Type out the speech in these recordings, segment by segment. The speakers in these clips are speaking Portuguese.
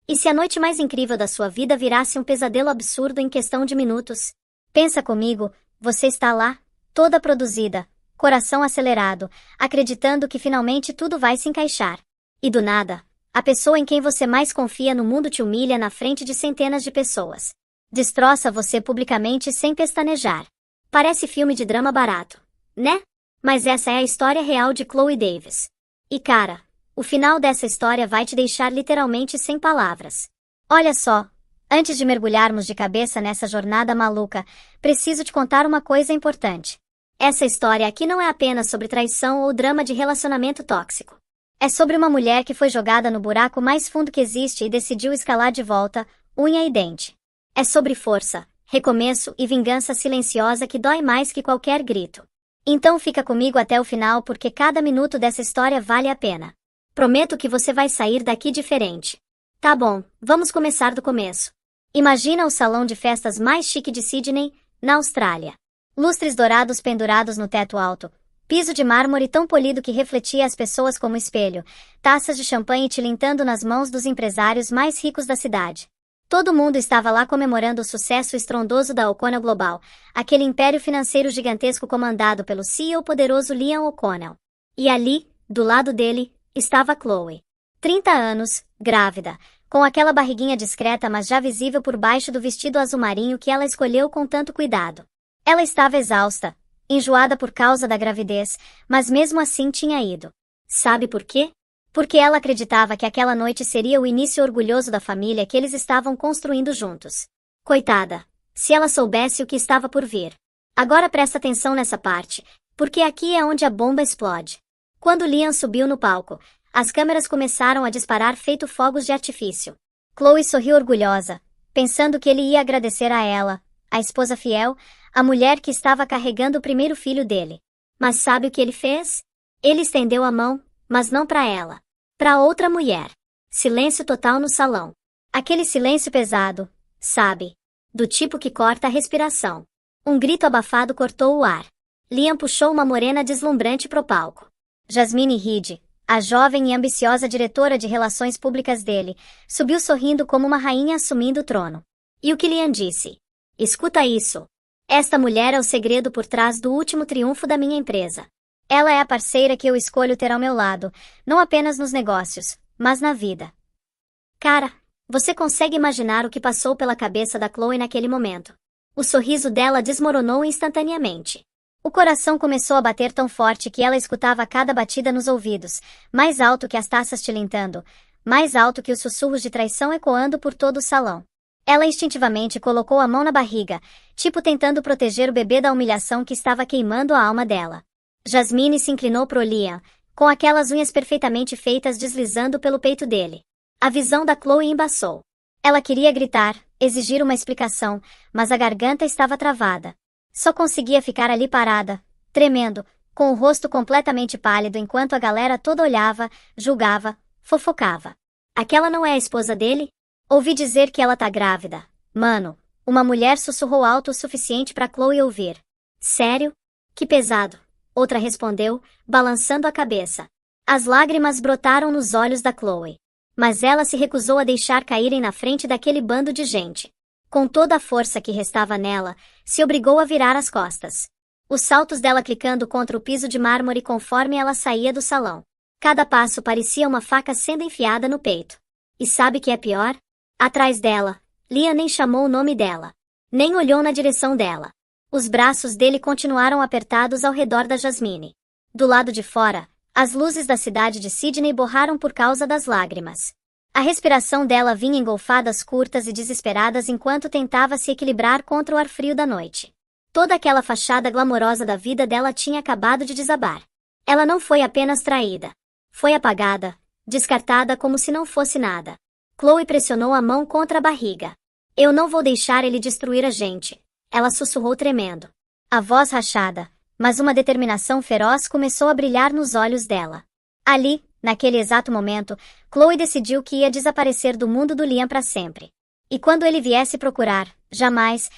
E se a noite mais incrível da sua vida virasse um pesadelo absurdo em questão de minutos? Pensa comigo, você está lá, toda produzida, coração acelerado, acreditando que finalmente tudo vai se encaixar. E do nada, a pessoa em quem você mais confia no mundo te humilha na frente de centenas de pessoas. Destroça você publicamente sem pestanejar. Parece filme de drama barato, né? Mas essa é a história real de Chloe Davis. E cara, o final dessa história vai te deixar literalmente sem palavras. Olha só, antes de mergulharmos de cabeça nessa jornada maluca, preciso te contar uma coisa importante. Essa história aqui não é apenas sobre traição ou drama de relacionamento tóxico. É sobre uma mulher que foi jogada no buraco mais fundo que existe e decidiu escalar de volta, unha e dente. É sobre força, recomeço e vingança silenciosa que dói mais que qualquer grito. Então fica comigo até o final porque cada minuto dessa história vale a pena. Prometo que você vai sair daqui diferente. Tá bom, vamos começar do começo. Imagina o salão de festas mais chique de Sydney, na Austrália. Lustres dourados pendurados no teto alto, piso de mármore tão polido que refletia as pessoas como espelho, taças de champanhe tilintando nas mãos dos empresários mais ricos da cidade. Todo mundo estava lá comemorando o sucesso estrondoso da O'Connell Global, aquele império financeiro gigantesco comandado pelo CEO poderoso Liam O'Connell. E ali, do lado dele, estava Chloe. 30 anos, grávida, com aquela barriguinha discreta mas já visível por baixo do vestido azul marinho que ela escolheu com tanto cuidado. Ela estava exausta, enjoada por causa da gravidez, mas mesmo assim tinha ido. Sabe por quê? Porque ela acreditava que aquela noite seria o início orgulhoso da família que eles estavam construindo juntos. Coitada, se ela soubesse o que estava por vir. Agora presta atenção nessa parte, porque aqui é onde a bomba explode. Quando Liam subiu no palco, as câmeras começaram a disparar feito fogos de artifício. Chloe sorriu orgulhosa, pensando que ele ia agradecer a ela, a esposa fiel, a mulher que estava carregando o primeiro filho dele. Mas sabe o que ele fez? Ele estendeu a mão, mas não para ela. Para outra mulher. Silêncio total no salão. Aquele silêncio pesado, sabe? Do tipo que corta a respiração. Um grito abafado cortou o ar. Liam puxou uma morena deslumbrante pro palco. Jasmine Reed, a jovem e ambiciosa diretora de relações públicas dele, subiu sorrindo como uma rainha assumindo o trono. E o que Liam disse? Escuta isso. Esta mulher é o segredo por trás do último triunfo da minha empresa. Ela é a parceira que eu escolho ter ao meu lado, não apenas nos negócios, mas na vida. Cara, você consegue imaginar o que passou pela cabeça da Chloe naquele momento? O sorriso dela desmoronou instantaneamente. O coração começou a bater tão forte que ela escutava cada batida nos ouvidos, mais alto que as taças tilintando, mais alto que os sussurros de traição ecoando por todo o salão. Ela instintivamente colocou a mão na barriga, tipo tentando proteger o bebê da humilhação que estava queimando a alma dela. Jasmine se inclinou pro Liam, com aquelas unhas perfeitamente feitas deslizando pelo peito dele. A visão da Chloe embaçou. Ela queria gritar, exigir uma explicação, mas a garganta estava travada. Só conseguia ficar ali parada, tremendo, com o rosto completamente pálido enquanto a galera toda olhava, julgava, fofocava. Aquela não é a esposa dele? Ouvi dizer que ela tá grávida. Mano, uma mulher sussurrou alto o suficiente para Chloe ouvir. Sério? Que pesado. Outra respondeu, balançando a cabeça. As lágrimas brotaram nos olhos da Chloe. Mas ela se recusou a deixar caírem na frente daquele bando de gente. Com toda a força que restava nela, se obrigou a virar as costas. Os saltos dela clicando contra o piso de mármore conforme ela saía do salão. Cada passo parecia uma faca sendo enfiada no peito. E sabe o que é pior? Atrás dela, Liam nem chamou o nome dela. Nem olhou na direção dela. Os braços dele continuaram apertados ao redor da Jasmine. Do lado de fora, as luzes da cidade de Sydney borraram por causa das lágrimas. A respiração dela vinha em golfadas curtas e desesperadas enquanto tentava se equilibrar contra o ar frio da noite. Toda aquela fachada glamourosa da vida dela tinha acabado de desabar. Ela não foi apenas traída. Foi apagada, descartada como se não fosse nada. Chloe pressionou a mão contra a barriga. Eu não vou deixar ele destruir a gente. Ela sussurrou tremendo. A voz rachada, mas uma determinação feroz começou a brilhar nos olhos dela. Ali, naquele exato momento, Chloe decidiu que ia desaparecer do mundo do Liam para sempre. E quando ele viesse procurar, jamais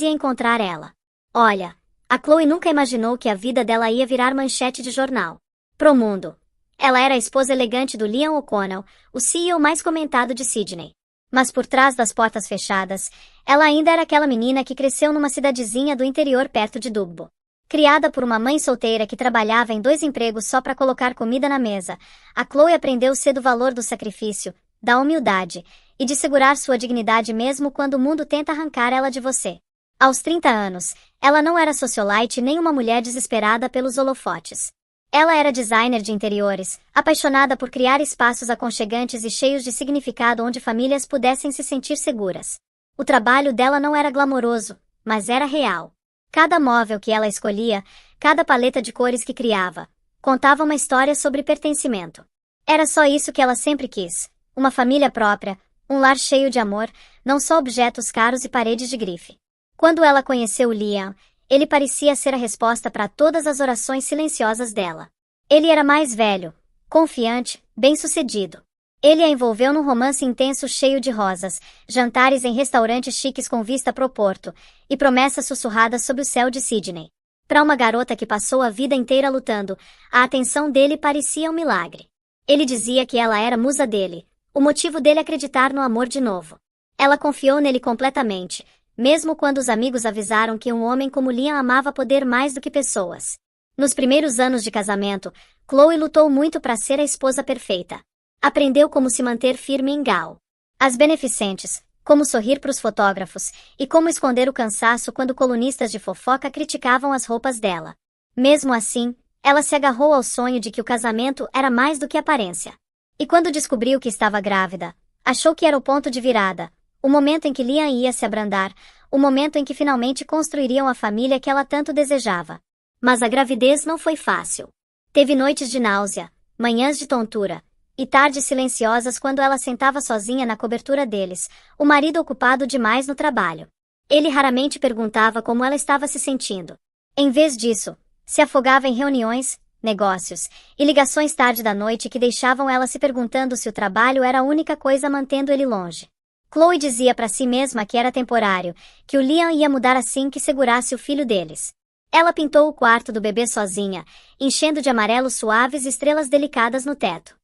ia encontrar ela. Olha, a Chloe nunca imaginou que a vida dela ia virar manchete de jornal. Pro mundo. Ela era a esposa elegante do Liam O'Connell, o CEO mais comentado de Sydney. Mas por trás das portas fechadas, ela ainda era aquela menina que cresceu numa cidadezinha do interior perto de Dubbo. Criada por uma mãe solteira que trabalhava em 2 empregos só para colocar comida na mesa, a Chloe aprendeu cedo o valor do sacrifício, da humildade e de segurar sua dignidade mesmo quando o mundo tenta arrancar ela de você. Aos 30 anos, ela não era socialite nem uma mulher desesperada pelos holofotes. Ela era designer de interiores, apaixonada por criar espaços aconchegantes e cheios de significado onde famílias pudessem se sentir seguras. O trabalho dela não era glamouroso, mas era real. Cada móvel que ela escolhia, cada paleta de cores que criava, contava uma história sobre pertencimento. Era só isso que ela sempre quis: uma família própria, um lar cheio de amor, não só objetos caros e paredes de grife. Quando ela conheceu Liam, ele parecia ser a resposta para todas as orações silenciosas dela. Ele era mais velho, confiante, bem-sucedido. Ele a envolveu num romance intenso cheio de rosas, jantares em restaurantes chiques com vista pro porto, e promessas sussurradas sob o céu de Sydney. Para uma garota que passou a vida inteira lutando, a atenção dele parecia um milagre. Ele dizia que ela era musa dele, o motivo dele acreditar no amor de novo. Ela confiou nele completamente, mesmo quando os amigos avisaram que um homem como Liam amava poder mais do que pessoas. Nos primeiros anos de casamento, Chloe lutou muito para ser a esposa perfeita. Aprendeu como se manter firme em Gal. As beneficentes, como sorrir para os fotógrafos, e como esconder o cansaço quando colunistas de fofoca criticavam as roupas dela. Mesmo assim, ela se agarrou ao sonho de que o casamento era mais do que aparência. E quando descobriu que estava grávida, achou que era o ponto de virada, o momento em que Liam ia se abrandar, o momento em que finalmente construiriam a família que ela tanto desejava. Mas a gravidez não foi fácil. Teve noites de náusea, manhãs de tontura, e tardes silenciosas quando ela sentava sozinha na cobertura deles, o marido ocupado demais no trabalho. Ele raramente perguntava como ela estava se sentindo. Em vez disso, se afogava em reuniões, negócios e ligações tarde da noite que deixavam ela se perguntando se o trabalho era a única coisa mantendo ele longe. Chloe dizia para si mesma que era temporário, que o Liam ia mudar assim que segurasse o filho deles. Ela pintou o quarto do bebê sozinha, enchendo de amarelos suaves estrelas delicadas no teto.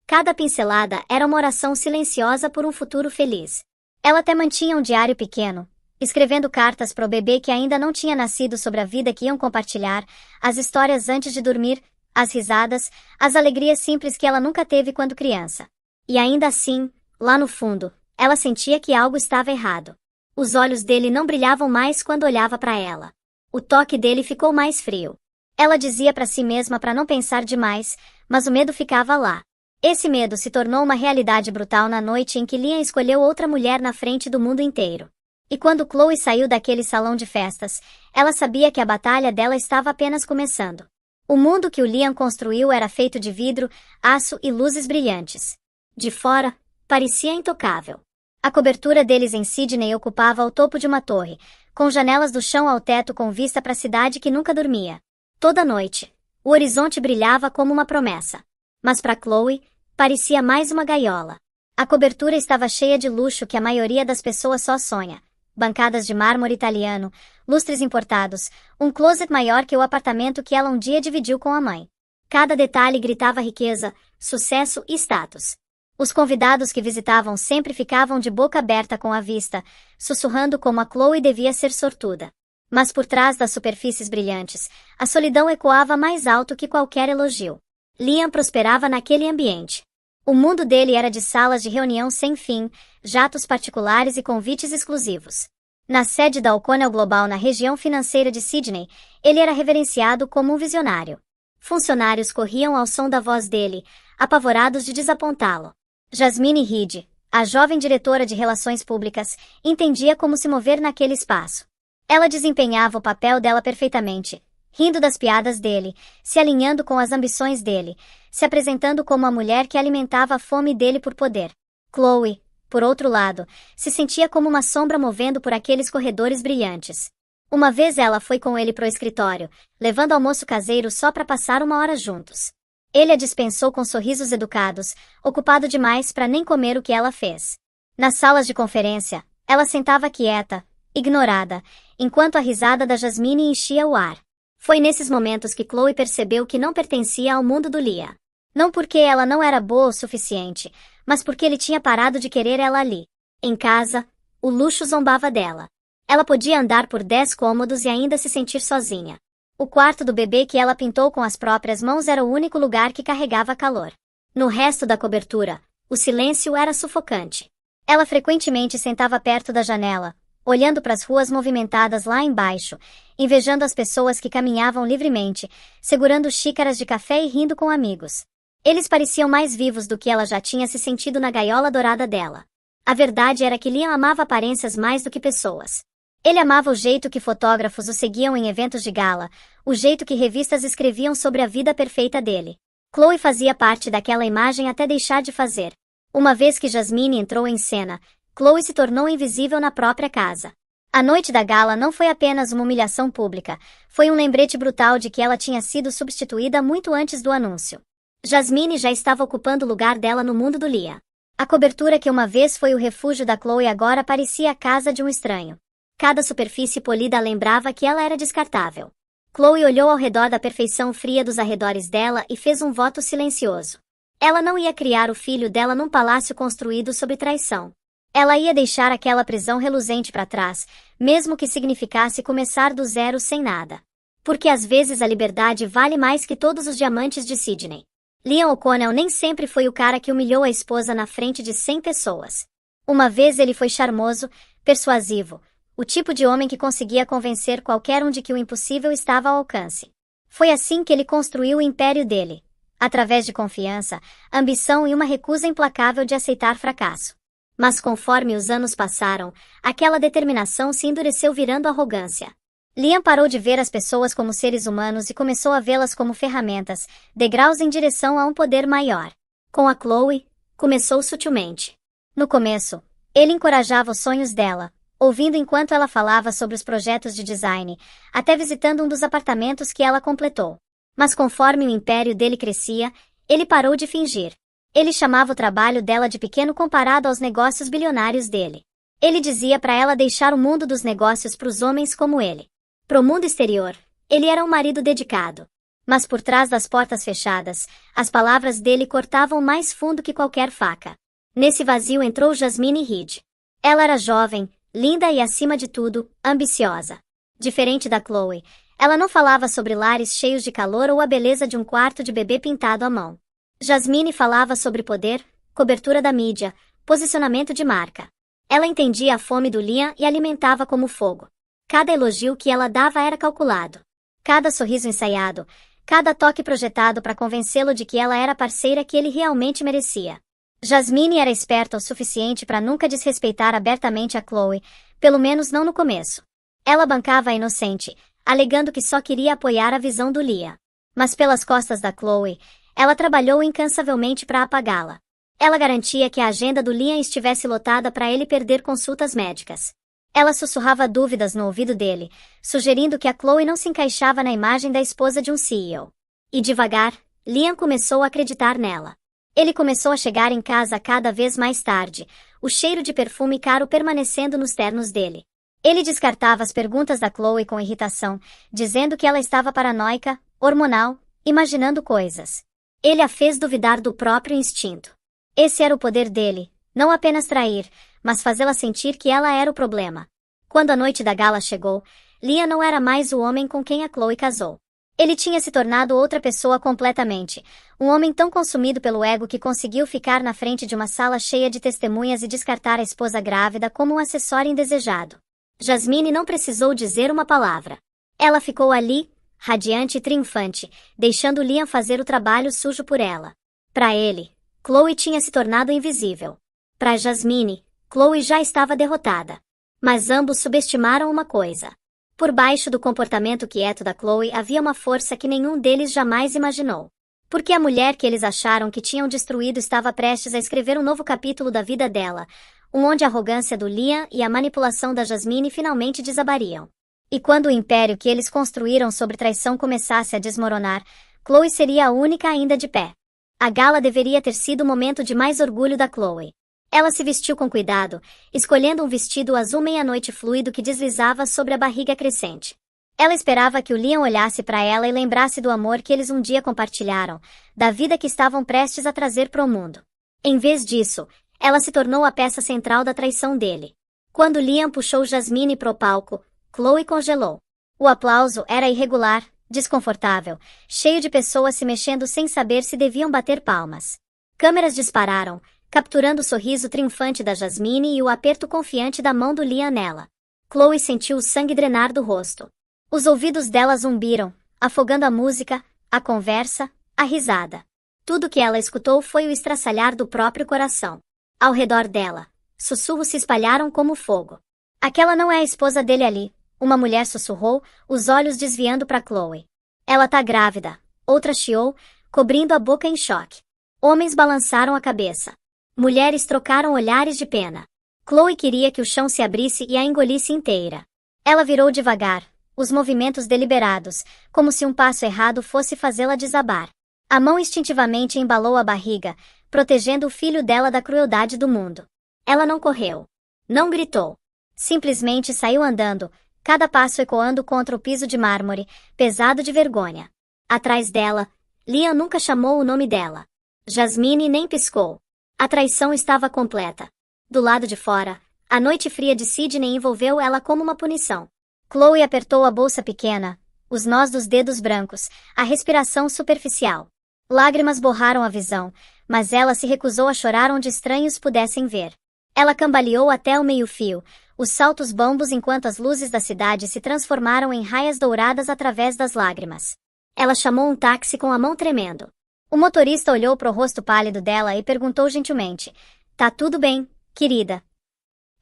Cada pincelada era uma oração silenciosa por um futuro feliz. Ela até mantinha um diário pequeno, escrevendo cartas para o bebê que ainda não tinha nascido sobre a vida que iam compartilhar, as histórias antes de dormir, as risadas, as alegrias simples que ela nunca teve quando criança. E ainda assim, lá no fundo, ela sentia que algo estava errado. Os olhos dele não brilhavam mais quando olhava para ela. O toque dele ficou mais frio. Ela dizia para si mesma para não pensar demais, mas o medo ficava lá. Esse medo se tornou uma realidade brutal na noite em que Liam escolheu outra mulher na frente do mundo inteiro. E quando Chloe saiu daquele salão de festas, ela sabia que a batalha dela estava apenas começando. O mundo que o Liam construiu era feito de vidro, aço e luzes brilhantes. De fora, parecia intocável. A cobertura deles em Sydney ocupava o topo de uma torre, com janelas do chão ao teto com vista para a cidade que nunca dormia. Toda noite, o horizonte brilhava como uma promessa. Mas para Chloe, parecia mais uma gaiola. A cobertura estava cheia de luxo que a maioria das pessoas só sonha. Bancadas de mármore italiano, lustres importados, um closet maior que o apartamento que ela um dia dividiu com a mãe. Cada detalhe gritava riqueza, sucesso e status. Os convidados que visitavam sempre ficavam de boca aberta com a vista, sussurrando como a Chloe devia ser sortuda. Mas por trás das superfícies brilhantes, a solidão ecoava mais alto que qualquer elogio. Liam prosperava naquele ambiente. O mundo dele era de salas de reunião sem fim, jatos particulares e convites exclusivos. Na sede da O'Connell Global na região financeira de Sydney, ele era reverenciado como um visionário. Funcionários corriam ao som da voz dele, apavorados de desapontá-lo. Jasmine Reed, a jovem diretora de relações públicas, entendia como se mover naquele espaço. Ela desempenhava o papel dela perfeitamente, rindo das piadas dele, se alinhando com as ambições dele, se apresentando como a mulher que alimentava a fome dele por poder. Chloe, por outro lado, se sentia como uma sombra movendo por aqueles corredores brilhantes. Uma vez ela foi com ele pro escritório, levando almoço caseiro só para passar uma hora juntos. Ele a dispensou com sorrisos educados, ocupado demais para nem comer o que ela fez. Nas salas de conferência, ela sentava quieta, ignorada, enquanto a risada da Jasmine enchia o ar. Foi nesses momentos que Chloe percebeu que não pertencia ao mundo do Liam. Não porque ela não era boa o suficiente, mas porque ele tinha parado de querer ela ali. Em casa, o luxo zombava dela. Ela podia andar por 10 cômodos e ainda se sentir sozinha. O quarto do bebê que ela pintou com as próprias mãos era o único lugar que carregava calor. No resto da cobertura, o silêncio era sufocante. Ela frequentemente sentava perto da janela, olhando para as ruas movimentadas lá embaixo, invejando as pessoas que caminhavam livremente, segurando xícaras de café e rindo com amigos. Eles pareciam mais vivos do que ela já tinha se sentido na gaiola dourada dela. A verdade era que Liam amava aparências mais do que pessoas. Ele amava o jeito que fotógrafos o seguiam em eventos de gala, o jeito que revistas escreviam sobre a vida perfeita dele. Chloe fazia parte daquela imagem até deixar de fazer. Uma vez que Jasmine entrou em cena, Chloe se tornou invisível na própria casa. A noite da gala não foi apenas uma humilhação pública, foi um lembrete brutal de que ela tinha sido substituída muito antes do anúncio. Jasmine já estava ocupando o lugar dela no mundo do Liam. A cobertura que uma vez foi o refúgio da Chloe agora parecia a casa de um estranho. Cada superfície polida lembrava que ela era descartável. Chloe olhou ao redor da perfeição fria dos arredores dela e fez um voto silencioso. Ela não ia criar o filho dela num palácio construído sob traição. Ela ia deixar aquela prisão reluzente para trás, mesmo que significasse começar do zero sem nada. Porque às vezes a liberdade vale mais que todos os diamantes de Sydney. Liam O'Connell nem sempre foi o cara que humilhou a esposa na frente de 100 pessoas. Uma vez ele foi charmoso, persuasivo, o tipo de homem que conseguia convencer qualquer um de que o impossível estava ao alcance. Foi assim que ele construiu o império dele, através de confiança, ambição e uma recusa implacável de aceitar fracasso. Mas conforme os anos passaram, aquela determinação se endureceu virando arrogância. Liam parou de ver as pessoas como seres humanos e começou a vê-las como ferramentas, degraus em direção a um poder maior. Com a Chloe, começou sutilmente. No começo, ele encorajava os sonhos dela, ouvindo enquanto ela falava sobre os projetos de design, até visitando um dos apartamentos que ela completou. Mas conforme o império dele crescia, ele parou de fingir. Ele chamava o trabalho dela de pequeno comparado aos negócios bilionários dele. Ele dizia para ela deixar o mundo dos negócios para os homens como ele. Pro mundo exterior, ele era um marido dedicado. Mas por trás das portas fechadas, as palavras dele cortavam mais fundo que qualquer faca. Nesse vazio entrou Jasmine Reed. Ela era jovem, linda e, acima de tudo, ambiciosa. Diferente da Chloe, ela não falava sobre lares cheios de calor ou a beleza de um quarto de bebê pintado à mão. Jasmine falava sobre poder, cobertura da mídia, posicionamento de marca. Ela entendia a fome do Liam e alimentava como fogo. Cada elogio que ela dava era calculado. Cada sorriso ensaiado, cada toque projetado para convencê-lo de que ela era a parceira que ele realmente merecia. Jasmine era esperta o suficiente para nunca desrespeitar abertamente a Chloe, pelo menos não no começo. Ela bancava a inocente, alegando que só queria apoiar a visão do Liam. Mas pelas costas da Chloe, ela trabalhou incansavelmente para apagá-la. Ela garantia que a agenda do Liam estivesse lotada para ele perder consultas médicas. Ela sussurrava dúvidas no ouvido dele, sugerindo que a Chloe não se encaixava na imagem da esposa de um CEO. E devagar, Liam começou a acreditar nela. Ele começou a chegar em casa cada vez mais tarde, o cheiro de perfume caro permanecendo nos ternos dele. Ele descartava as perguntas da Chloe com irritação, dizendo que ela estava paranoica, hormonal, imaginando coisas. Ele a fez duvidar do próprio instinto. Esse era o poder dele, não apenas trair, mas fazê-la sentir que ela era o problema. Quando a noite da gala chegou, Liam não era mais o homem com quem a Chloe casou. Ele tinha se tornado outra pessoa completamente, um homem tão consumido pelo ego que conseguiu ficar na frente de uma sala cheia de testemunhas e descartar a esposa grávida como um acessório indesejado. Jasmine não precisou dizer uma palavra. Ela ficou ali, radiante e triunfante, deixando Liam fazer o trabalho sujo por ela. Para ele, Chloe tinha se tornado invisível. Para Jasmine, Chloe já estava derrotada. Mas ambos subestimaram uma coisa. Por baixo do comportamento quieto da Chloe havia uma força que nenhum deles jamais imaginou. Porque a mulher que eles acharam que tinham destruído estava prestes a escrever um novo capítulo da vida dela, onde a arrogância do Liam e a manipulação da Jasmine finalmente desabariam. E quando o império que eles construíram sobre traição começasse a desmoronar, Chloe seria a única ainda de pé. A gala deveria ter sido o momento de mais orgulho da Chloe. Ela se vestiu com cuidado, escolhendo um vestido azul meia-noite fluido que deslizava sobre a barriga crescente. Ela esperava que o Liam olhasse para ela e lembrasse do amor que eles um dia compartilharam, da vida que estavam prestes a trazer para o mundo. Em vez disso, ela se tornou a peça central da traição dele. Quando Liam puxou Jasmine pro palco, Chloe congelou. O aplauso era irregular, desconfortável, cheio de pessoas se mexendo sem saber se deviam bater palmas. Câmeras dispararam, capturando o sorriso triunfante da Jasmine e o aperto confiante da mão do Liam nela. Chloe sentiu o sangue drenar do rosto. Os ouvidos dela zumbiram, afogando a música, a conversa, a risada. Tudo que ela escutou foi o estraçalhar do próprio coração. Ao redor dela, sussurros se espalharam como fogo. Aquela não é a esposa dele ali, uma mulher sussurrou, os olhos desviando para Chloe. Ela tá grávida, outra chiou, cobrindo a boca em choque. Homens balançaram a cabeça. Mulheres trocaram olhares de pena. Chloe queria que o chão se abrisse e a engolisse inteira. Ela virou devagar, os movimentos deliberados, como se um passo errado fosse fazê-la desabar. A mão instintivamente embalou a barriga, protegendo o filho dela da crueldade do mundo. Ela não correu. Não gritou. Simplesmente saiu andando, cada passo ecoando contra o piso de mármore, pesado de vergonha. Atrás dela, Liam nunca chamou o nome dela. Jasmine nem piscou. A traição estava completa. Do lado de fora, a noite fria de Sydney envolveu ela como uma punição. Chloe apertou a bolsa pequena, os nós dos dedos brancos, a respiração superficial. Lágrimas borraram a visão, mas ela se recusou a chorar onde estranhos pudessem ver. Ela cambaleou até o meio-fio, os saltos bambos enquanto as luzes da cidade se transformaram em raias douradas através das lágrimas. Ela chamou um táxi com a mão tremendo. O motorista olhou para o rosto pálido dela e perguntou gentilmente: "Tá tudo bem, querida?"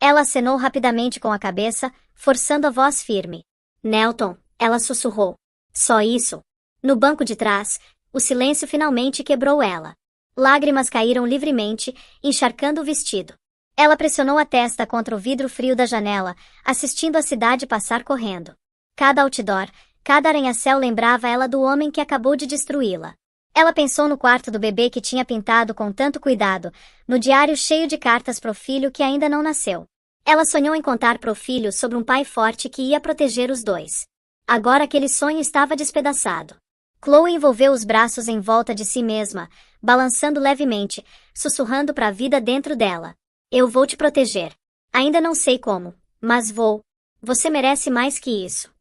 Ela acenou rapidamente com a cabeça, forçando a voz firme. "Nelton", ela sussurrou. "Só isso?" No banco de trás, o silêncio finalmente quebrou ela. Lágrimas caíram livremente, encharcando o vestido. Ela pressionou a testa contra o vidro frio da janela, assistindo a cidade passar correndo. Cada outdoor, cada arranha-céu lembrava ela do homem que acabou de destruí-la. Ela pensou no quarto do bebê que tinha pintado com tanto cuidado, no diário cheio de cartas pro filho que ainda não nasceu. Ela sonhou em contar pro filho sobre um pai forte que ia proteger os dois. Agora aquele sonho estava despedaçado. Chloe envolveu os braços em volta de si mesma, balançando levemente, sussurrando para a vida dentro dela. "Eu vou te proteger. Ainda não sei como, mas vou. Você merece mais que isso."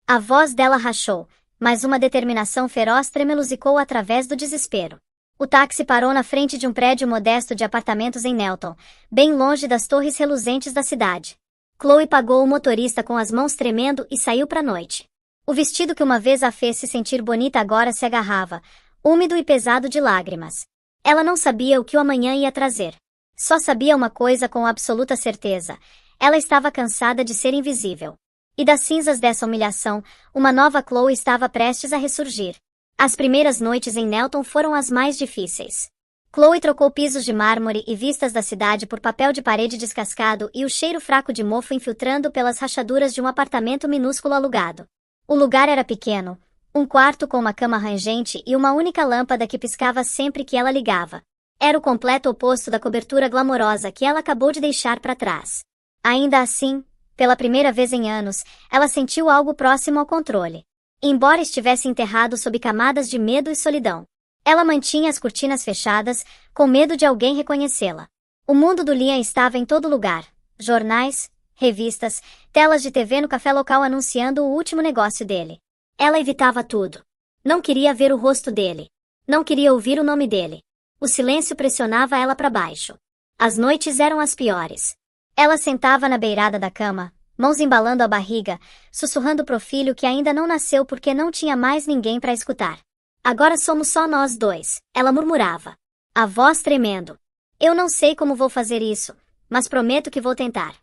A voz dela rachou, mas uma determinação feroz tremelusicou através do desespero. O táxi parou na frente de um prédio modesto de apartamentos em Nelton, bem longe das torres reluzentes da cidade. Chloe pagou o motorista com as mãos tremendo e saiu para a noite. O vestido que uma vez a fez se sentir bonita agora se agarrava, úmido e pesado de lágrimas. Ela não sabia o que o amanhã ia trazer. Só sabia uma coisa com absoluta certeza: ela estava cansada de ser invisível. E das cinzas dessa humilhação, uma nova Chloe estava prestes a ressurgir. As primeiras noites em Nelton foram as mais difíceis. Chloe trocou pisos de mármore e vistas da cidade por papel de parede descascado e o cheiro fraco de mofo infiltrando pelas rachaduras de um apartamento minúsculo alugado. O lugar era pequeno, um quarto com uma cama rangente e uma única lâmpada que piscava sempre que ela ligava. Era o completo oposto da cobertura glamourosa que ela acabou de deixar para trás. Ainda assim, pela primeira vez em anos, ela sentiu algo próximo ao controle. Embora estivesse enterrado sob camadas de medo e solidão, ela mantinha as cortinas fechadas, com medo de alguém reconhecê-la. O mundo do Liam estava em todo lugar: jornais, revistas, telas de TV no café local anunciando o último negócio dele. Ela evitava tudo. Não queria ver o rosto dele. Não queria ouvir o nome dele. O silêncio pressionava ela para baixo. As noites eram as piores. Ela sentava na beirada da cama, mãos embalando a barriga, sussurrando pro filho que ainda não nasceu porque não tinha mais ninguém para escutar. "Agora somos só nós dois", ela murmurava, a voz tremendo. "Eu não sei como vou fazer isso, mas prometo que vou tentar."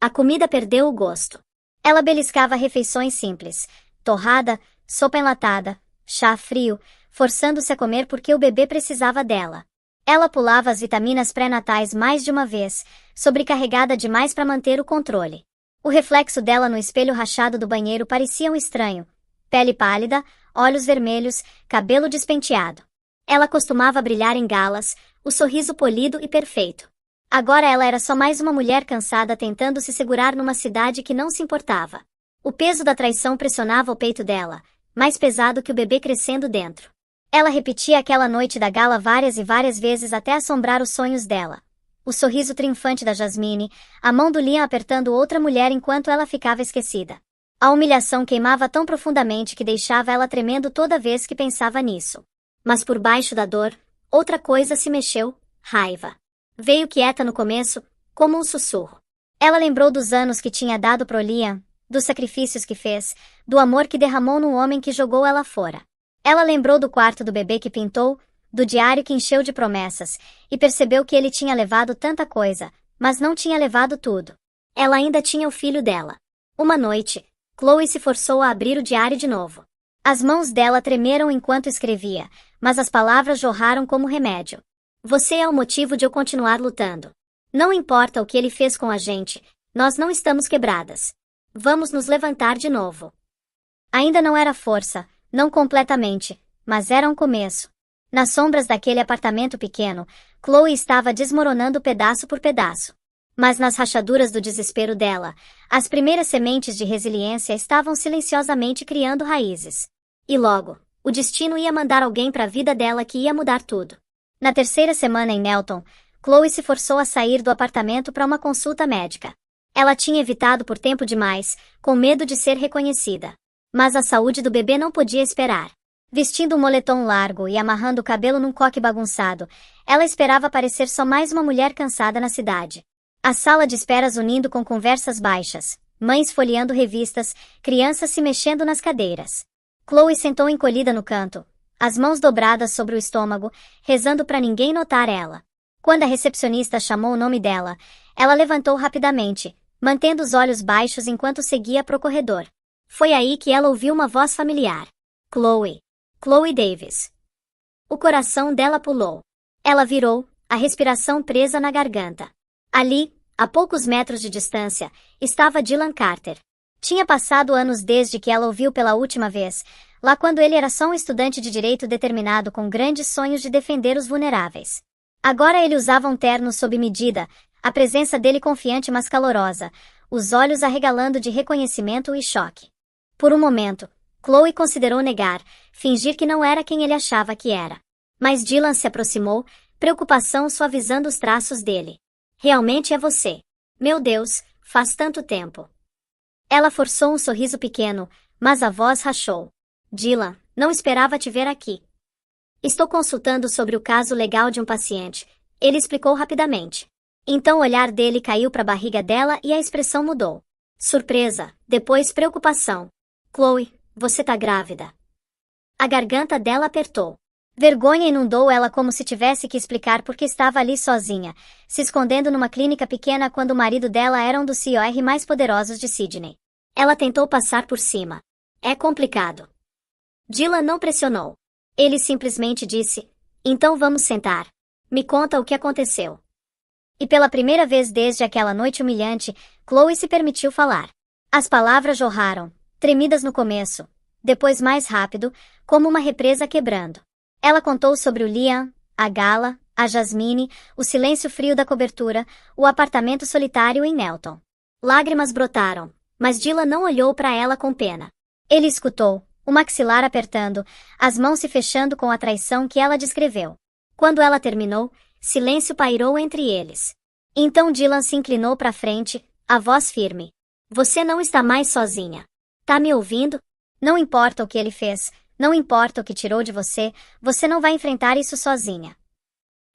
A comida perdeu o gosto. Ela beliscava refeições simples: torrada, sopa enlatada, chá frio, forçando-se a comer porque o bebê precisava dela. Ela pulava as vitaminas pré-natais mais de uma vez, sobrecarregada demais para manter o controle. O reflexo dela no espelho rachado do banheiro parecia um estranho. Pele pálida, olhos vermelhos, cabelo despenteado. Ela costumava brilhar em galas, o sorriso polido e perfeito. Agora ela era só mais uma mulher cansada tentando se segurar numa cidade que não se importava. O peso da traição pressionava o peito dela, mais pesado que o bebê crescendo dentro. Ela repetia aquela noite da gala várias e várias vezes até assombrar os sonhos dela. O sorriso triunfante da Jasmine, a mão do Liam apertando outra mulher enquanto ela ficava esquecida. A humilhação queimava tão profundamente que deixava ela tremendo toda vez que pensava nisso. Mas por baixo da dor, outra coisa se mexeu, raiva. Veio quieta no começo, como um sussurro. Ela lembrou dos anos que tinha dado pro Liam, dos sacrifícios que fez, do amor que derramou no homem que jogou ela fora. Ela lembrou do quarto do bebê que pintou, do diário que encheu de promessas, e percebeu que ele tinha levado tanta coisa, mas não tinha levado tudo. Ela ainda tinha o filho dela. Uma noite, Chloe se forçou a abrir o diário de novo. As mãos dela tremeram enquanto escrevia, mas as palavras jorraram como remédio. Você é o motivo de eu continuar lutando. Não importa o que ele fez com a gente, nós não estamos quebradas. Vamos nos levantar de novo. Ainda não era força, não completamente, mas era um começo. Nas sombras daquele apartamento pequeno, Chloe estava desmoronando pedaço por pedaço. Mas nas rachaduras do desespero dela, as primeiras sementes de resiliência estavam silenciosamente criando raízes. E logo, o destino ia mandar alguém para a vida dela que ia mudar tudo. Na terceira semana em Nelton, Chloe se forçou a sair do apartamento para uma consulta médica. Ela tinha evitado por tempo demais, com medo de ser reconhecida. Mas a saúde do bebê não podia esperar. Vestindo um moletom largo e amarrando o cabelo num coque bagunçado, ela esperava parecer só mais uma mulher cansada na cidade. A sala de esperas unindo com conversas baixas, mães folheando revistas, crianças se mexendo nas cadeiras. Chloe sentou encolhida no canto, as mãos dobradas sobre o estômago, rezando para ninguém notar ela. Quando a recepcionista chamou o nome dela, ela levantou rapidamente, mantendo os olhos baixos enquanto seguia pro corredor. Foi aí que ela ouviu uma voz familiar. Chloe. Chloe Davis. O coração dela pulou. Ela virou, a respiração presa na garganta. Ali, a poucos metros de distância, estava Dylan Carter. Tinha passado anos desde que ela ouviu pela última vez, lá quando ele era só um estudante de direito determinado com grandes sonhos de defender os vulneráveis. Agora ele usava um terno sob medida, a presença dele confiante mas calorosa, os olhos arregalando de reconhecimento e choque. Por um momento, Chloe considerou negar, fingir que não era quem ele achava que era. Mas Dylan se aproximou, preocupação suavizando os traços dele. Realmente é você. Meu Deus, faz tanto tempo. Ela forçou um sorriso pequeno, mas a voz rachou. Dylan, não esperava te ver aqui. Estou consultando sobre o caso legal de um paciente, ele explicou rapidamente. Então o olhar dele caiu para a barriga dela e a expressão mudou. Surpresa, depois preocupação. Chloe, você tá grávida. A garganta dela apertou. Vergonha inundou ela como se tivesse que explicar por que estava ali sozinha, se escondendo numa clínica pequena quando o marido dela era um dos COR mais poderosos de Sydney. Ela tentou passar por cima. É complicado. Dylan não pressionou. Ele simplesmente disse, então vamos sentar. Me conta o que aconteceu. E pela primeira vez desde aquela noite humilhante, Chloe se permitiu falar. As palavras jorraram, tremidas no começo, depois mais rápido, como uma represa quebrando. Ela contou sobre o Liam, a gala, a Jasmine, o silêncio frio da cobertura, o apartamento solitário em Nelton. Lágrimas brotaram, mas Dylan não olhou para ela com pena. Ele escutou, o maxilar apertando, as mãos se fechando com a traição que ela descreveu. Quando ela terminou, silêncio pairou entre eles. Então Dylan se inclinou para frente, a voz firme. Você não está mais sozinha. Tá me ouvindo? Não importa o que ele fez, não importa o que tirou de você, você não vai enfrentar isso sozinha.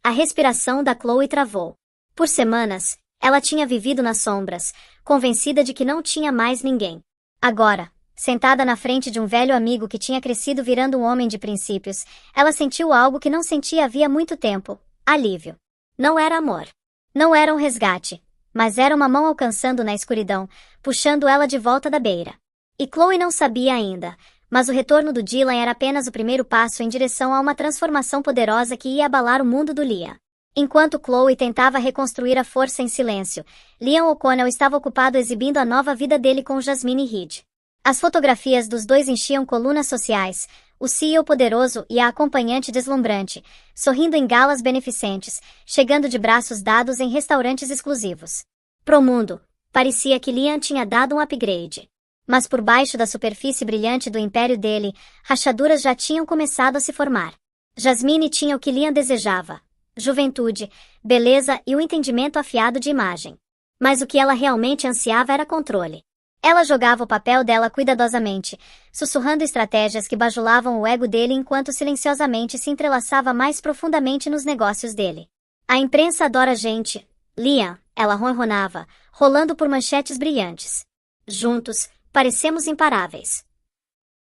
A respiração da Chloe travou. Por semanas, ela tinha vivido nas sombras, convencida de que não tinha mais ninguém. Agora, sentada na frente de um velho amigo que tinha crescido virando um homem de princípios, ela sentiu algo que não sentia havia muito tempo, alívio. Não era amor. Não era um resgate, mas era uma mão alcançando na escuridão, puxando ela de volta da beira. E Chloe não sabia ainda, mas o retorno do Dylan era apenas o primeiro passo em direção a uma transformação poderosa que ia abalar o mundo do Liam. Enquanto Chloe tentava reconstruir a força em silêncio, Liam O'Connell estava ocupado exibindo a nova vida dele com Jasmine Reed. As fotografias dos dois enchiam colunas sociais, o CEO poderoso e a acompanhante deslumbrante, sorrindo em galas beneficentes, chegando de braços dados em restaurantes exclusivos. Pro mundo, parecia que Liam tinha dado um upgrade. Mas por baixo da superfície brilhante do império dele, rachaduras já tinham começado a se formar. Jasmine tinha o que Liam desejava: juventude, beleza e um entendimento afiado de imagem. Mas o que ela realmente ansiava era controle. Ela jogava o papel dela cuidadosamente, sussurrando estratégias que bajulavam o ego dele enquanto silenciosamente se entrelaçava mais profundamente nos negócios dele. A imprensa adora gente, Liam, ela ronronava, rolando por manchetes brilhantes. Juntos, parecemos imparáveis.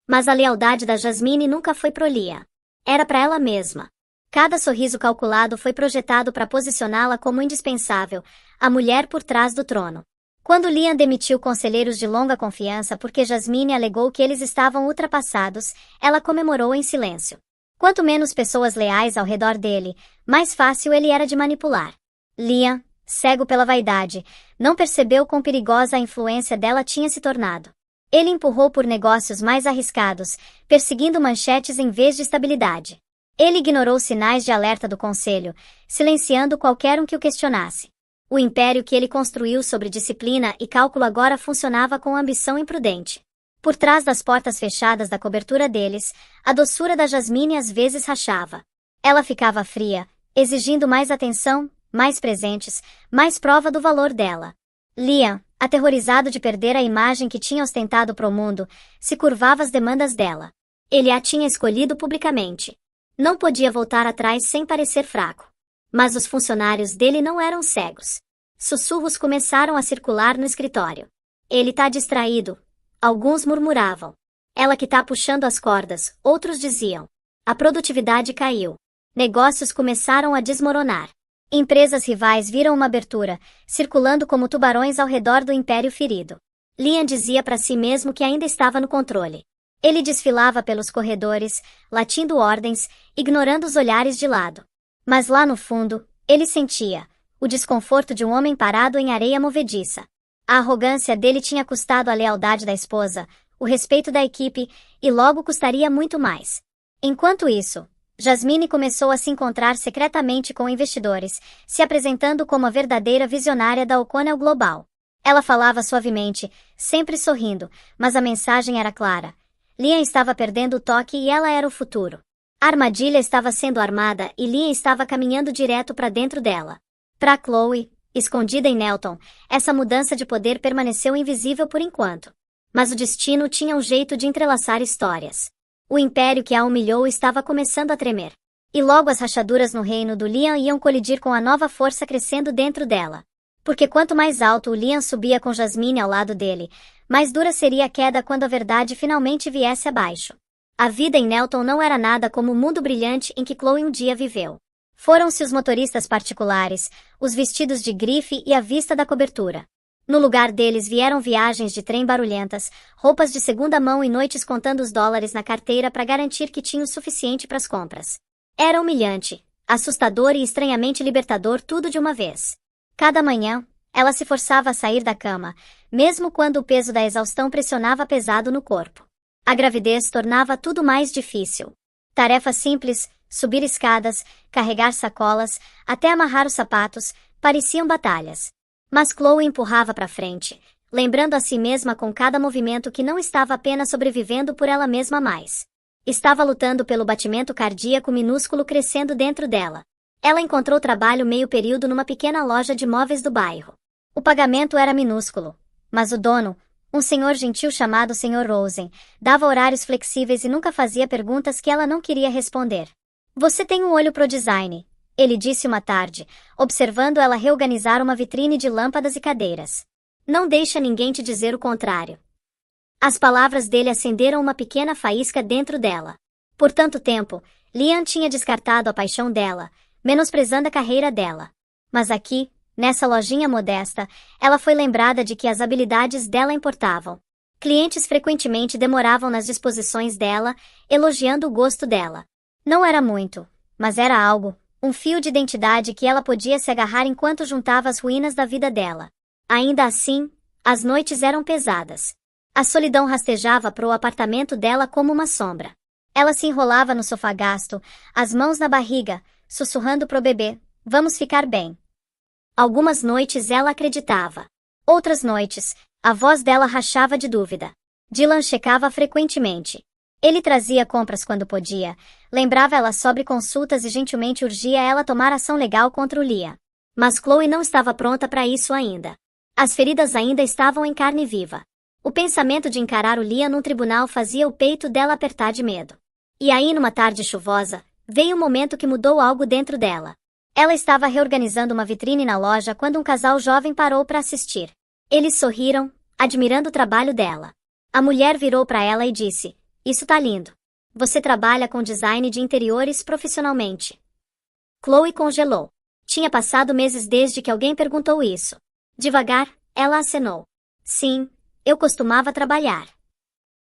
Mas a lealdade da Jasmine nunca foi pro Liam. Era para ela mesma. Cada sorriso calculado foi projetado para posicioná-la como indispensável, a mulher por trás do trono. Quando Liam demitiu conselheiros de longa confiança porque Jasmine alegou que eles estavam ultrapassados, ela comemorou em silêncio. Quanto menos pessoas leais ao redor dele, mais fácil ele era de manipular. Liam, cego pela vaidade, não percebeu quão perigosa a influência dela tinha se tornado. Ele empurrou por negócios mais arriscados, perseguindo manchetes em vez de estabilidade. Ele ignorou sinais de alerta do conselho, silenciando qualquer um que o questionasse. O império que ele construiu sobre disciplina e cálculo agora funcionava com ambição imprudente. Por trás das portas fechadas da cobertura deles, a doçura da Jasmine às vezes rachava. Ela ficava fria, exigindo mais atenção, mais presentes, mais prova do valor dela. Liam, aterrorizado de perder a imagem que tinha ostentado pro mundo, se curvava às demandas dela. Ele a tinha escolhido publicamente. Não podia voltar atrás sem parecer fraco. Mas os funcionários dele não eram cegos. Sussurros começaram a circular no escritório. Ele tá distraído. Alguns murmuravam. Ela que tá puxando as cordas, outros diziam. A produtividade caiu. Negócios começaram a desmoronar. Empresas rivais viram uma abertura, circulando como tubarões ao redor do império ferido. Liam dizia para si mesmo que ainda estava no controle. Ele desfilava pelos corredores, latindo ordens, ignorando os olhares de lado. Mas lá no fundo, ele sentia o desconforto de um homem parado em areia movediça. A arrogância dele tinha custado a lealdade da esposa, o respeito da equipe, e logo custaria muito mais. Enquanto isso, Jasmine começou a se encontrar secretamente com investidores, se apresentando como a verdadeira visionária da O'Connell Global. Ela falava suavemente, sempre sorrindo, mas a mensagem era clara. Liam estava perdendo o toque e ela era o futuro. A armadilha estava sendo armada e Liam estava caminhando direto para dentro dela. Para Chloe, escondida em Nelton, essa mudança de poder permaneceu invisível por enquanto. Mas o destino tinha um jeito de entrelaçar histórias. O império que a humilhou estava começando a tremer. E logo as rachaduras no reino do Liam iam colidir com a nova força crescendo dentro dela. Porque quanto mais alto o Liam subia com Jasmine ao lado dele, mais dura seria a queda quando a verdade finalmente viesse abaixo. A vida em Nelton não era nada como o mundo brilhante em que Chloe um dia viveu. Foram-se os motoristas particulares, os vestidos de grife e a vista da cobertura. No lugar deles vieram viagens de trem barulhentas, roupas de segunda mão e noites contando os dólares na carteira para garantir que tinha o suficiente para as compras. Era humilhante, assustador e estranhamente libertador tudo de uma vez. Cada manhã, ela se forçava a sair da cama, mesmo quando o peso da exaustão pressionava pesado no corpo. A gravidez tornava tudo mais difícil. Tarefas simples, subir escadas, carregar sacolas, até amarrar os sapatos, pareciam batalhas. Mas Chloe empurrava para frente, lembrando a si mesma com cada movimento que não estava apenas sobrevivendo por ela mesma mais. Estava lutando pelo batimento cardíaco minúsculo crescendo dentro dela. Ela encontrou trabalho meio período numa pequena loja de móveis do bairro. O pagamento era minúsculo, mas o dono, um senhor gentil chamado Sr. Rosen, dava horários flexíveis e nunca fazia perguntas que ela não queria responder. Você tem um olho pro design, ele disse uma tarde, observando ela reorganizar uma vitrine de lâmpadas e cadeiras. Não deixa ninguém te dizer o contrário. As palavras dele acenderam uma pequena faísca dentro dela. Por tanto tempo, Liam tinha descartado a paixão dela, menosprezando a carreira dela. Mas aqui, nessa lojinha modesta, ela foi lembrada de que as habilidades dela importavam. Clientes frequentemente demoravam nas disposições dela, elogiando o gosto dela. Não era muito, mas era algo. Um fio de identidade que ela podia se agarrar enquanto juntava as ruínas da vida dela. Ainda assim, as noites eram pesadas. A solidão rastejava pro apartamento dela como uma sombra. Ela se enrolava no sofá gasto, as mãos na barriga, sussurrando pro bebê, vamos ficar bem. Algumas noites ela acreditava. Outras noites, a voz dela rachava de dúvida. Dylan checava frequentemente. Ele trazia compras quando podia, lembrava ela sobre consultas e gentilmente urgia ela a tomar ação legal contra o Liam. Mas Chloe não estava pronta para isso ainda. As feridas ainda estavam em carne viva. O pensamento de encarar o Liam num tribunal fazia o peito dela apertar de medo. E aí, numa tarde chuvosa, veio um momento que mudou algo dentro dela. Ela estava reorganizando uma vitrine na loja quando um casal jovem parou para assistir. Eles sorriram, admirando o trabalho dela. A mulher virou para ela e disse: "Isso tá lindo. Você trabalha com design de interiores profissionalmente?" Chloe congelou. Tinha passado meses desde que alguém perguntou isso. Devagar, ela acenou. "Sim, eu costumava trabalhar."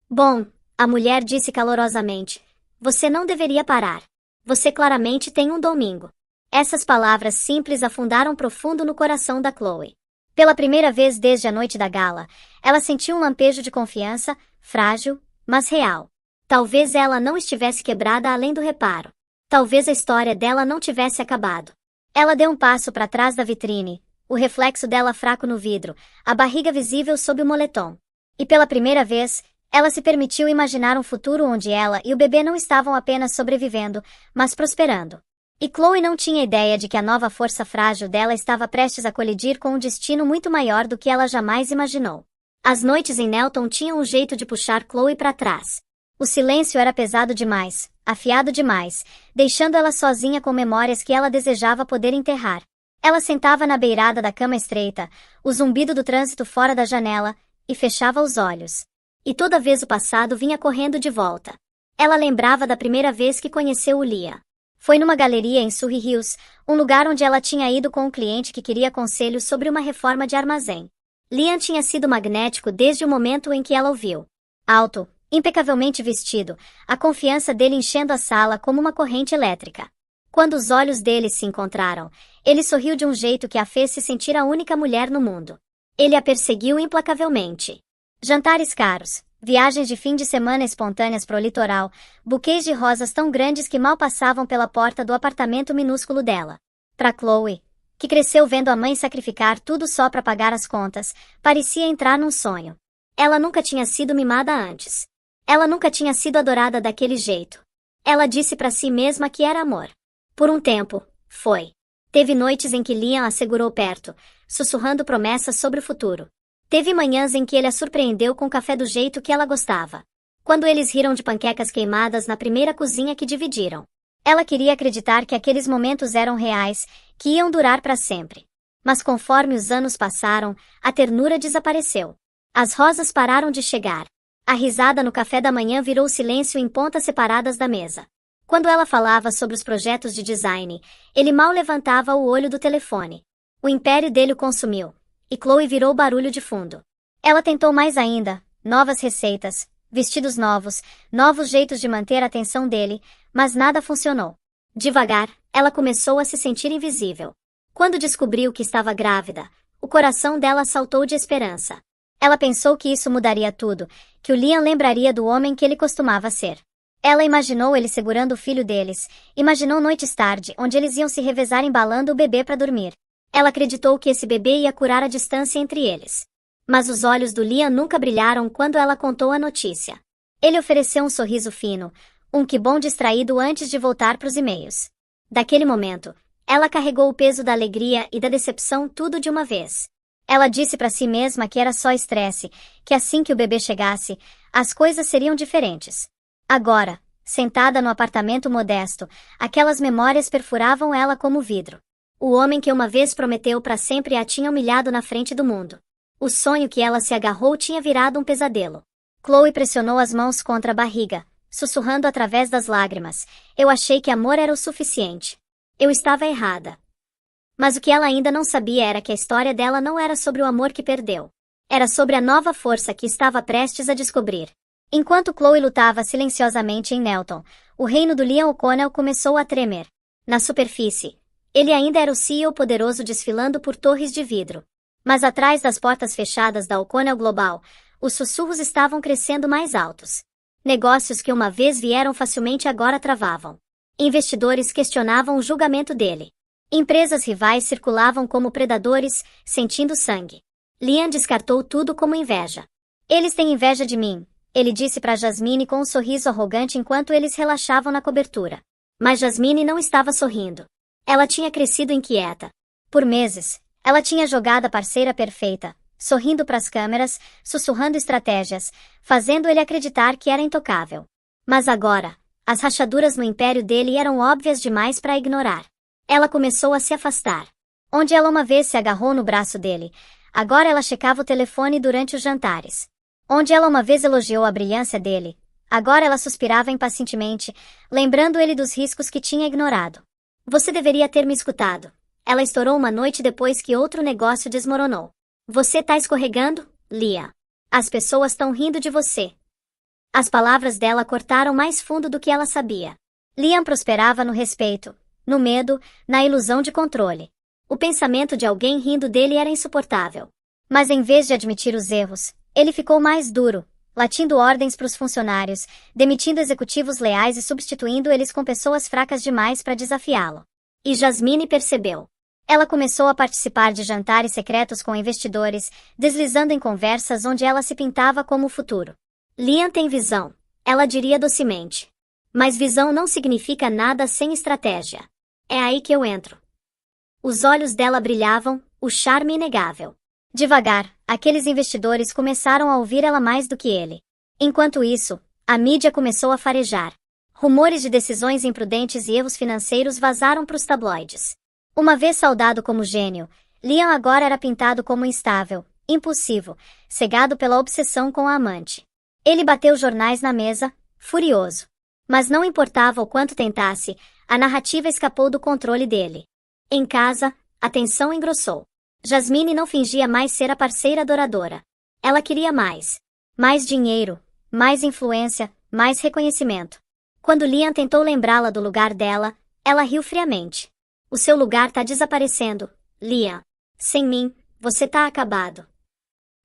"Bom," a mulher disse calorosamente, "você não deveria parar. Você claramente tem um domingo." Essas palavras simples afundaram profundo no coração da Chloe. Pela primeira vez desde a noite da gala, ela sentiu um lampejo de confiança, frágil, mas real. Talvez ela não estivesse quebrada além do reparo. Talvez a história dela não tivesse acabado. Ela deu um passo para trás da vitrine, o reflexo dela fraco no vidro, a barriga visível sob o moletom. E pela primeira vez, ela se permitiu imaginar um futuro onde ela e o bebê não estavam apenas sobrevivendo, mas prosperando. E Chloe não tinha ideia de que a nova força frágil dela estava prestes a colidir com um destino muito maior do que ela jamais imaginou. As noites em Nelton tinham um jeito de puxar Chloe para trás. O silêncio era pesado demais, afiado demais, deixando ela sozinha com memórias que ela desejava poder enterrar. Ela sentava na beirada da cama estreita, o zumbido do trânsito fora da janela, e fechava os olhos. E toda vez o passado vinha correndo de volta. Ela lembrava da primeira vez que conheceu o Liam. Foi numa galeria em Surrey Hills, um lugar onde ela tinha ido com um cliente que queria conselhos sobre uma reforma de armazém. Liam tinha sido magnético desde o momento em que ela o viu. Alto, impecavelmente vestido, a confiança dele enchendo a sala como uma corrente elétrica. Quando os olhos deles se encontraram, ele sorriu de um jeito que a fez se sentir a única mulher no mundo. Ele a perseguiu implacavelmente. Jantares caros, viagens de fim de semana espontâneas pro litoral, buquês de rosas tão grandes que mal passavam pela porta do apartamento minúsculo dela. Para Chloe, que cresceu vendo a mãe sacrificar tudo só para pagar as contas, parecia entrar num sonho. Ela nunca tinha sido mimada antes. Ela nunca tinha sido adorada daquele jeito. Ela disse para si mesma que era amor. Por um tempo, foi. Teve noites em que Liam a segurou perto, sussurrando promessas sobre o futuro. Teve manhãs em que ele a surpreendeu com café do jeito que ela gostava. Quando eles riram de panquecas queimadas na primeira cozinha que dividiram. Ela queria acreditar que aqueles momentos eram reais, que iam durar para sempre. Mas conforme os anos passaram, a ternura desapareceu. As rosas pararam de chegar. A risada no café da manhã virou silêncio em pontas separadas da mesa. Quando ela falava sobre os projetos de design, ele mal levantava o olho do telefone. O império dele o consumiu. E Chloe virou barulho de fundo. Ela tentou mais ainda, novas receitas, vestidos novos, novos jeitos de manter a atenção dele, mas nada funcionou. Devagar, ela começou a se sentir invisível. Quando descobriu que estava grávida, o coração dela saltou de esperança. Ela pensou que isso mudaria tudo, que o Liam lembraria do homem que ele costumava ser. Ela imaginou ele segurando o filho deles, imaginou noites tarde, onde eles iam se revezar embalando o bebê para dormir. Ela acreditou que esse bebê ia curar a distância entre eles. Mas os olhos do Liam nunca brilharam quando ela contou a notícia. Ele ofereceu um sorriso fino, um que bom distraído antes de voltar para os e-mails. Daquele momento, ela carregou o peso da alegria e da decepção tudo de uma vez. Ela disse para si mesma que era só estresse, que assim que o bebê chegasse, as coisas seriam diferentes. Agora, sentada no apartamento modesto, aquelas memórias perfuravam ela como vidro. O homem que uma vez prometeu para sempre a tinha humilhado na frente do mundo. O sonho que ela se agarrou tinha virado um pesadelo. Chloe pressionou as mãos contra a barriga, sussurrando através das lágrimas. Eu achei que amor era o suficiente. Eu estava errada. Mas o que ela ainda não sabia era que a história dela não era sobre o amor que perdeu. Era sobre a nova força que estava prestes a descobrir. Enquanto Chloe lutava silenciosamente em Nelton, o reino do Liam O'Connell começou a tremer. Na superfície, ele ainda era o CEO poderoso desfilando por torres de vidro. Mas atrás das portas fechadas da O'Connell Global, os sussurros estavam crescendo mais altos. Negócios que uma vez vieram facilmente agora travavam. Investidores questionavam o julgamento dele. Empresas rivais circulavam como predadores, sentindo sangue. Liam descartou tudo como inveja. Eles têm inveja de mim, ele disse para Jasmine com um sorriso arrogante enquanto eles relaxavam na cobertura. Mas Jasmine não estava sorrindo. Ela tinha crescido inquieta. Por meses, ela tinha jogado a parceira perfeita, sorrindo para as câmeras, sussurrando estratégias, fazendo ele acreditar que era intocável. Mas agora, as rachaduras no império dele eram óbvias demais para ignorar. Ela começou a se afastar. Onde ela uma vez se agarrou no braço dele, agora ela checava o telefone durante os jantares. Onde ela uma vez elogiou a brilhância dele, agora ela suspirava impacientemente, lembrando ele dos riscos que tinha ignorado. Você deveria ter me escutado. Ela estourou uma noite depois que outro negócio desmoronou. Você tá escorregando, Lia. As pessoas estão rindo de você. As palavras dela cortaram mais fundo do que ela sabia. Liam prosperava no respeito, no medo, na ilusão de controle. O pensamento de alguém rindo dele era insuportável. Mas em vez de admitir os erros, ele ficou mais duro, latindo ordens para os funcionários, demitindo executivos leais e substituindo eles com pessoas fracas demais para desafiá-lo. E Jasmine percebeu. Ela começou a participar de jantares secretos com investidores, deslizando em conversas onde ela se pintava como o futuro. Liam tem visão, ela diria docemente. Mas visão não significa nada sem estratégia. É aí que eu entro. Os olhos dela brilhavam, o charme inegável. Devagar, aqueles investidores começaram a ouvir ela mais do que ele. Enquanto isso, a mídia começou a farejar. Rumores de decisões imprudentes e erros financeiros vazaram para os tabloides. Uma vez saudado como gênio, Liam agora era pintado como instável, impulsivo, cegado pela obsessão com a amante. Ele bateu jornais na mesa, furioso. Mas não importava o quanto tentasse, a narrativa escapou do controle dele. Em casa, a tensão engrossou. Jasmine não fingia mais ser a parceira adoradora. Ela queria mais. Mais dinheiro, mais influência, mais reconhecimento. Quando Liam tentou lembrá-la do lugar dela, ela riu friamente. O seu lugar tá desaparecendo, Liam. Sem mim, você tá acabado.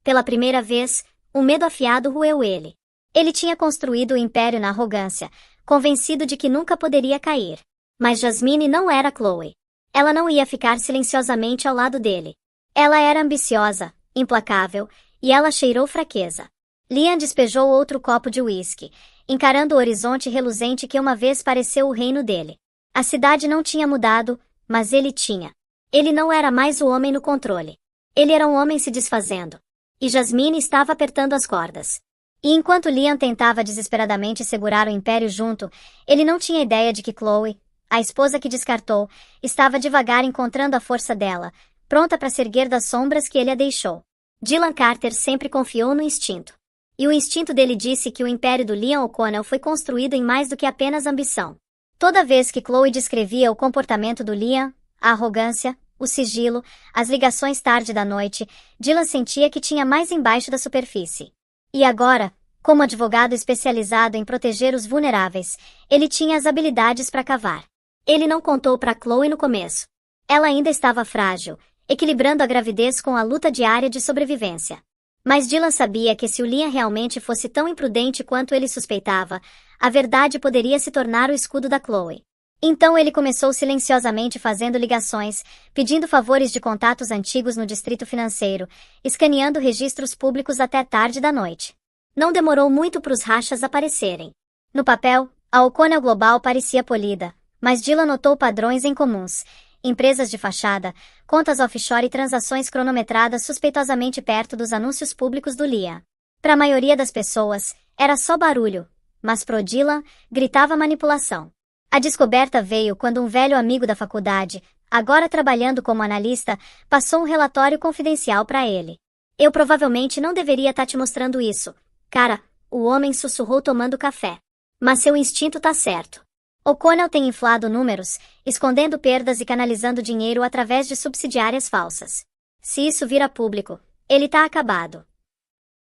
Pela primeira vez, um medo afiado roeu ele. Ele tinha construído o império na arrogância, convencido de que nunca poderia cair. Mas Jasmine não era Chloe. Ela não ia ficar silenciosamente ao lado dele. Ela era ambiciosa, implacável, e ela cheirou fraqueza. Liam despejou outro copo de uísque, encarando o horizonte reluzente que uma vez pareceu o reino dele. A cidade não tinha mudado, mas ele tinha. Ele não era mais o homem no controle. Ele era um homem se desfazendo. E Jasmine estava apertando as cordas. E enquanto Liam tentava desesperadamente segurar o império junto, ele não tinha ideia de que Chloe, a esposa que descartou, estava devagar encontrando a força dela, pronta para se erguer das sombras que ele a deixou. Dylan Carter sempre confiou no instinto. E o instinto dele disse que o império do Liam O'Connell foi construído em mais do que apenas ambição. Toda vez que Chloe descrevia o comportamento do Liam, a arrogância, o sigilo, as ligações tarde da noite, Dylan sentia que tinha mais embaixo da superfície. E agora, como advogado especializado em proteger os vulneráveis, ele tinha as habilidades para cavar. Ele não contou para Chloe no começo. Ela ainda estava frágil, equilibrando a gravidez com a luta diária de sobrevivência. Mas Dylan sabia que se o Liam realmente fosse tão imprudente quanto ele suspeitava, a verdade poderia se tornar o escudo da Chloe. Então ele começou silenciosamente fazendo ligações, pedindo favores de contatos antigos no distrito financeiro, escaneando registros públicos até tarde da noite. Não demorou muito para os rachas aparecerem. No papel, a O'Connell Global parecia polida, mas Dylan notou padrões em comuns. Empresas de fachada, contas offshore e transações cronometradas suspeitosamente perto dos anúncios públicos do Liam. Para a maioria das pessoas, era só barulho, mas pro Dylan, gritava manipulação. A descoberta veio quando um velho amigo da faculdade, agora trabalhando como analista, passou um relatório confidencial para ele. Eu provavelmente não deveria estar te mostrando isso, cara, o homem sussurrou tomando café. Mas seu instinto tá certo. O'Connell tem inflado números, escondendo perdas e canalizando dinheiro através de subsidiárias falsas. Se isso vir a público, ele tá acabado.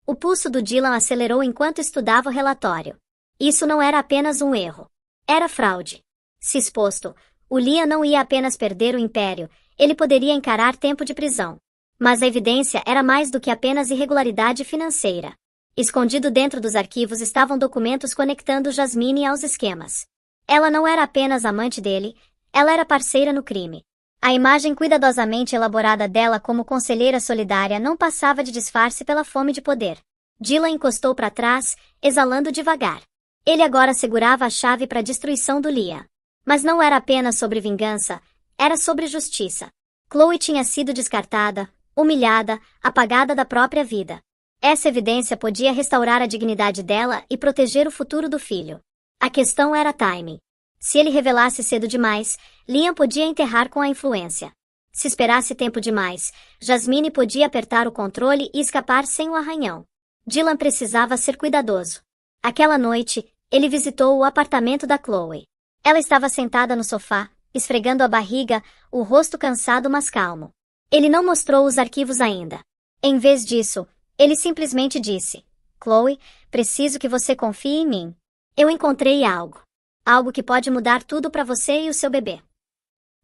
O pulso do Dylan acelerou enquanto estudava o relatório. Isso não era apenas um erro. Era fraude. Se exposto, o Liam não ia apenas perder o império, ele poderia encarar tempo de prisão. Mas a evidência era mais do que apenas irregularidade financeira. Escondido dentro dos arquivos estavam documentos conectando Jasmine aos esquemas. Ela não era apenas amante dele, ela era parceira no crime. A imagem cuidadosamente elaborada dela como conselheira solidária não passava de disfarce pela fome de poder. Dylan encostou para trás, exalando devagar. Ele agora segurava a chave para a destruição do Liam. Mas não era apenas sobre vingança, era sobre justiça. Chloe tinha sido descartada, humilhada, apagada da própria vida. Essa evidência podia restaurar a dignidade dela e proteger o futuro do filho. A questão era timing. Se ele revelasse cedo demais, Liam podia enterrar com a influência. Se esperasse tempo demais, Jasmine podia apertar o controle e escapar sem o arranhão. Dylan precisava ser cuidadoso. Aquela noite, ele visitou o apartamento da Chloe. Ela estava sentada no sofá, esfregando a barriga, o rosto cansado mas calmo. Ele não mostrou os arquivos ainda. Em vez disso, ele simplesmente disse: Chloe, preciso que você confie em mim. Eu encontrei algo. Algo que pode mudar tudo para você e o seu bebê.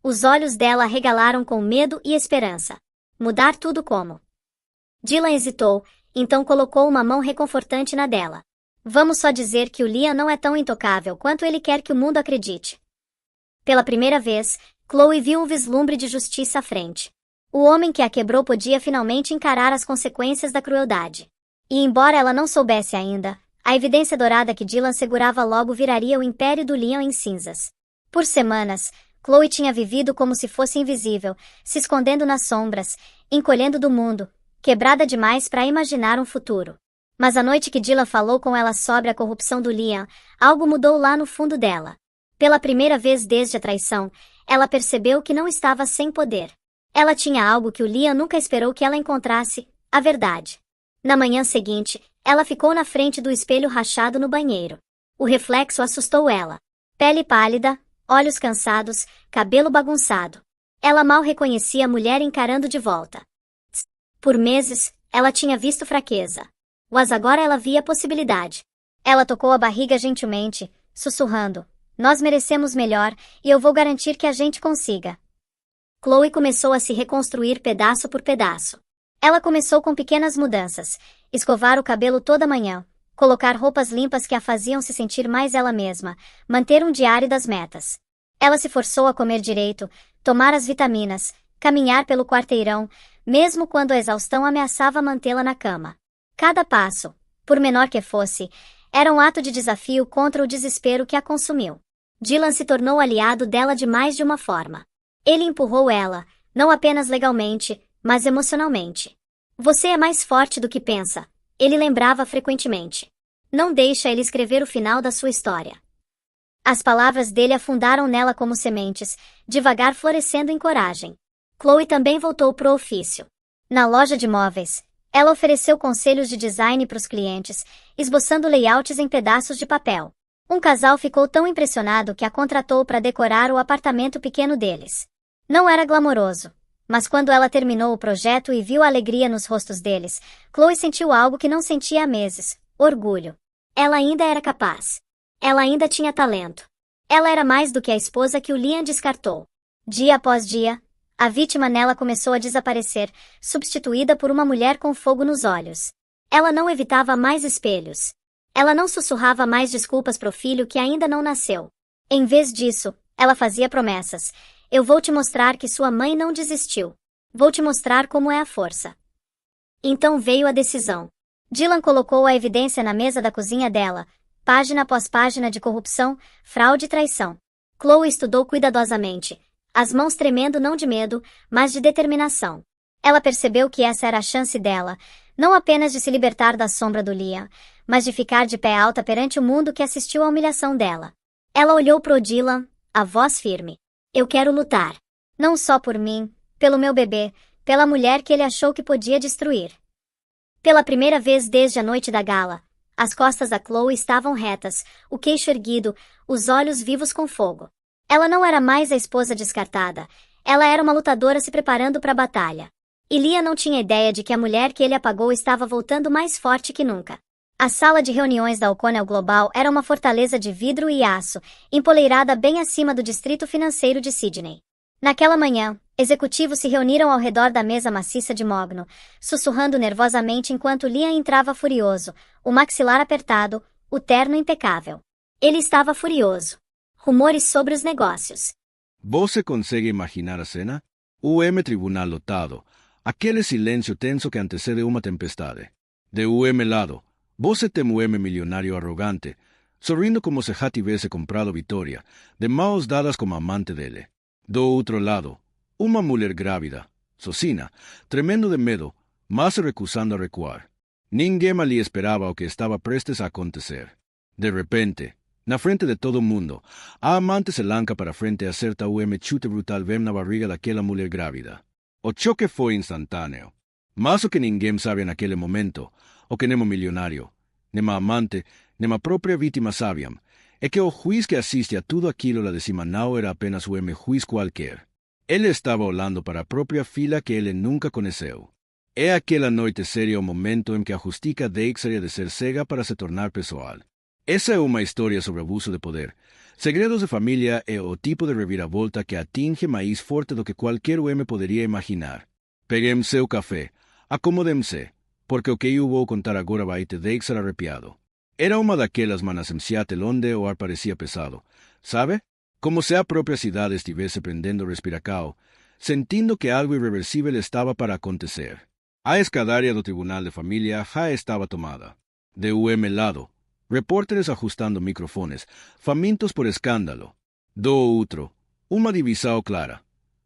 Os olhos dela arregalaram com medo e esperança. Mudar tudo como? Dylan hesitou, então colocou uma mão reconfortante na dela. Vamos só dizer que o Liam não é tão intocável quanto ele quer que o mundo acredite. Pela primeira vez, Chloe viu um vislumbre de justiça à frente. O homem que a quebrou podia finalmente encarar as consequências da crueldade. E embora ela não soubesse ainda, a evidência dourada que Dylan segurava logo viraria o império do Liam em cinzas. Por semanas, Chloe tinha vivido como se fosse invisível, se escondendo nas sombras, encolhendo do mundo, quebrada demais para imaginar um futuro. Mas a noite que Dylan falou com ela sobre a corrupção do Liam, algo mudou lá no fundo dela. Pela primeira vez desde a traição, ela percebeu que não estava sem poder. Ela tinha algo que o Liam nunca esperou que ela encontrasse: a verdade. Na manhã seguinte, ela ficou na frente do espelho rachado no banheiro. O reflexo assustou ela. Pele pálida, olhos cansados, cabelo bagunçado. Ela mal reconhecia a mulher encarando de volta. Por meses, ela tinha visto fraqueza. Mas agora ela via possibilidade. Ela tocou a barriga gentilmente, sussurrando: Nós merecemos melhor, e eu vou garantir que a gente consiga. Chloe começou a se reconstruir pedaço por pedaço. Ela começou com pequenas mudanças: escovar o cabelo toda manhã, colocar roupas limpas que a faziam se sentir mais ela mesma, manter um diário das metas. Ela se forçou a comer direito, tomar as vitaminas, caminhar pelo quarteirão, mesmo quando a exaustão ameaçava mantê-la na cama. Cada passo, por menor que fosse, era um ato de desafio contra o desespero que a consumiu. Dylan se tornou aliado dela de mais de uma forma. Ele empurrou ela, não apenas legalmente, mas emocionalmente. Você é mais forte do que pensa, ele lembrava frequentemente. Não deixa ele escrever o final da sua história. As palavras dele afundaram nela como sementes, devagar florescendo em coragem. Chloe também voltou pro ofício. Na loja de móveis, ela ofereceu conselhos de design para os clientes, esboçando layouts em pedaços de papel. Um casal ficou tão impressionado que a contratou para decorar o apartamento pequeno deles. Não era glamouroso, mas quando ela terminou o projeto e viu a alegria nos rostos deles, Chloe sentiu algo que não sentia há meses: orgulho. Ela ainda era capaz. Ela ainda tinha talento. Ela era mais do que a esposa que o Liam descartou. Dia após dia, a vítima nela começou a desaparecer, substituída por uma mulher com fogo nos olhos. Ela não evitava mais espelhos. Ela não sussurrava mais desculpas pro filho que ainda não nasceu. Em vez disso, ela fazia promessas: eu vou te mostrar que sua mãe não desistiu. Vou te mostrar como é a força. Então veio a decisão. Dylan colocou a evidência na mesa da cozinha dela, página após página de corrupção, fraude e traição. Chloe estudou cuidadosamente, as mãos tremendo não de medo, mas de determinação. Ela percebeu que essa era a chance dela, não apenas de se libertar da sombra do Liam, mas de ficar de pé alta perante o mundo que assistiu à humilhação dela. Ela olhou pro Dylan, a voz firme. Eu quero lutar. Não só por mim, pelo meu bebê, pela mulher que ele achou que podia destruir. Pela primeira vez desde a noite da gala, as costas da Chloe estavam retas, o queixo erguido, os olhos vivos com fogo. Ela não era mais a esposa descartada, ela era uma lutadora se preparando para a batalha. E Liam não tinha ideia de que a mulher que ele apagou estava voltando mais forte que nunca. A sala de reuniões da O'Connell Global era uma fortaleza de vidro e aço, empoleirada bem acima do distrito financeiro de Sydney. Naquela manhã, executivos se reuniram ao redor da mesa maciça de mogno, sussurrando nervosamente enquanto Liam entrava furioso, o maxilar apertado, o terno impecável. Ele estava furioso. Rumores sobre os negócios. Você consegue imaginar a cena? O M tribunal lotado, aquele silêncio tenso que antecede uma tempestade. De lado, você tem milionário arrogante, sorrindo como se já tivesse comprado Vitória, de mãos dadas como amante dele. Do outro lado, uma mulher grávida, Socina, tremendo de medo, mas se recusando a recuar. Ninguém ali esperava o que estava prestes a acontecer. De repente, na frente de todo mundo, a amante se lança para frente e acerta chute brutal bem na barriga daquela mulher grávida. O choque foi instantâneo. Mas o que ninguém sabe naquele momento, o que nemo milionário, nema amante, nema própria vítima sabiam, é que o juiz que assiste a tudo aquilo lá de cima não era apenas juiz qualquer. Ele estava olhando para a própria filha que ele nunca conheceu. É aquela noite séria o momento em que a justiça deixaria de ser cega para se tornar pessoal. Essa é uma história sobre abuso de poder. Segredos de família é o tipo de reviravolta que atinge mais forte do que qualquer homem poderia imaginar. Peguem seu café, acomodem-se, porque o que eu vou contar agora vai te deixar arrepiado. Era uma daquelas manas em Seattle onde o ar parecia pesado, sabe? Como se a própria cidade estivesse prendendo respiracao, sentindo que algo irreversível estava para acontecer. A escadaria do Tribunal de Família já estava tomada. De lado, repórteres ajustando microfones, famintos por escândalo. Do outro, uma divisão clara.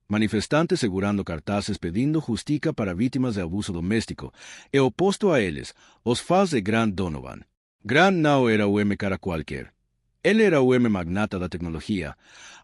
Manifestantes segurando cartazes pedindo justiça para vítimas de abuso doméstico, e oposto a eles, os fãs de Grant Donovan. Grant não era o cara qualquer. Ele era o magnata da tecnologia,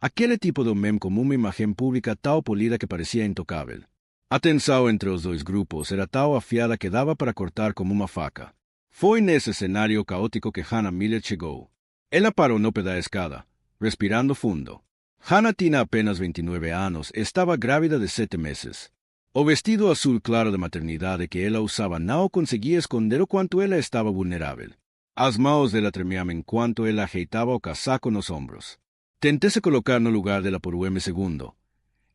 aquele tipo de homem com uma imagem pública tão polida que parecia intocável. A tensão entre os dois grupos era tão afiada que dava para cortar como uma faca. Foi nesse cenário caótico que Hannah Miller chegou. Ela parou no pé da escada, respirando fundo. Hannah tinha apenas 29 anos e estava grávida de 7 meses. O vestido azul claro de maternidade que ela usava não conseguia esconder o quanto ela estava vulnerável. As mãos dela tremiam enquanto ela ajeitava o casaco nos ombros. Tentei se colocar no lugar dela por segundo.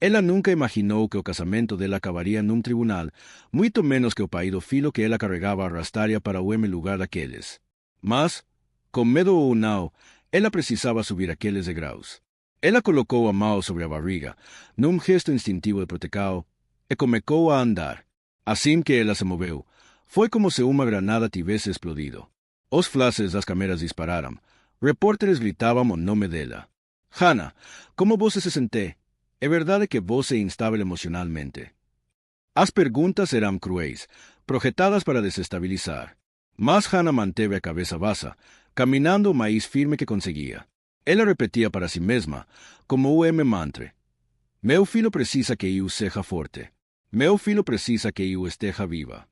Ela nunca imaginou que o casamento dela acabaria num tribunal, muito menos que o filho que ela carregava arrastaria para o lugar daqueles. Mas, com medo ou não, ela precisava subir aqueles degraus. Ela colocou a mão sobre a barriga, num gesto instintivo de proteção, e começou a andar. Assim que ela se moveu, foi como se uma granada tivesse explodido. Os flashes das câmeras dispararam. Repórteres gritavam o nome dela. Hannah, como você se sente? É verdade que você é instável emocionalmente. As perguntas eram cruéis, projetadas para desestabilizar. Mas Hannah manteve a cabeça baixa, caminhando o mais firme que conseguia. Ela repetia para si mesma, como o mantra. Meu filho precisa que eu seja forte. Meu filho precisa que eu esteja viva.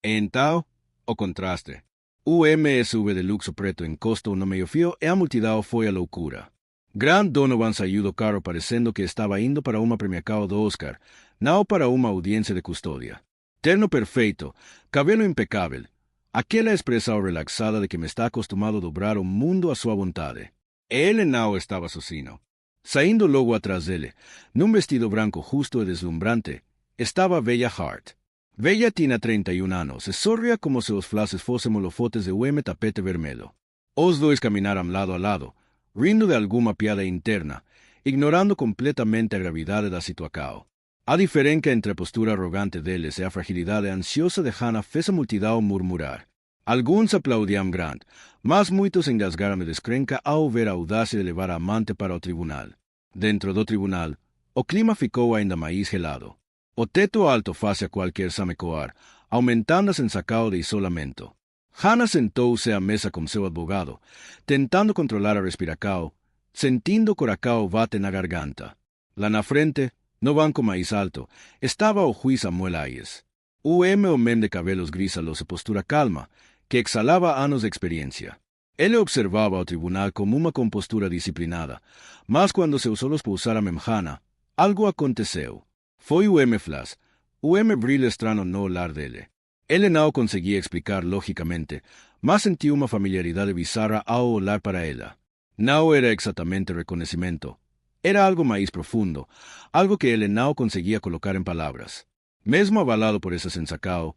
Então, o contraste. O SUV de luxo preto encostou no meio-fio e a multidão foi à loucura. Grant Donovan saiu do carro parecendo que estava indo para uma premiação do Oscar, não para uma audiência de custódia. Terno perfeito, cabelo impecável, aquela expressão relaxada de que me está acostumado a dobrar o mundo à sua vontade. Ele não estava sozinho. Saindo logo atrás dele, num vestido branco justo e deslumbrante, estava Bella Hart. Bella tinha 31 anos e sorria como se os flashes fossem holofotes de tapete vermelho. Os dois caminaram lado a lado, rindo de alguma piada interna, ignorando completamente a gravidade da situação. A diferença entre a postura arrogante deles e a fragilidade ansiosa de Hannah fez a multidão murmurar. Alguns aplaudiam Grant, mas muitos engasgaram de descrenca ao ver a audácia de levar a amante para o tribunal. Dentro do tribunal, o clima ficou ainda mais gelado. O teto alto fazia qualquer samecoar, aumentando a sensação de isolamento. Hannah sentou-se à mesa com seu advogado, tentando controlar a respiração, sentindo o coração bate na garganta. Lá na frente, no banco mais alto, estava o juiz Samuel Ayes. O homem de cabelos grisalhos e postura calma, que exalava anos de experiência. Ele observava o tribunal com uma compostura disciplinada, mas quando seus olhos pousaram em Hannah, algo aconteceu. Foi o flash, o brilho estranho no olhar dele. Ele não conseguia explicar logicamente, mas sentiu uma familiaridade bizarra ao olhar para ela. Não era exatamente reconhecimento. Era algo mais profundo, algo que ele não conseguia colocar em palavras. Mesmo abalado por essa sensação,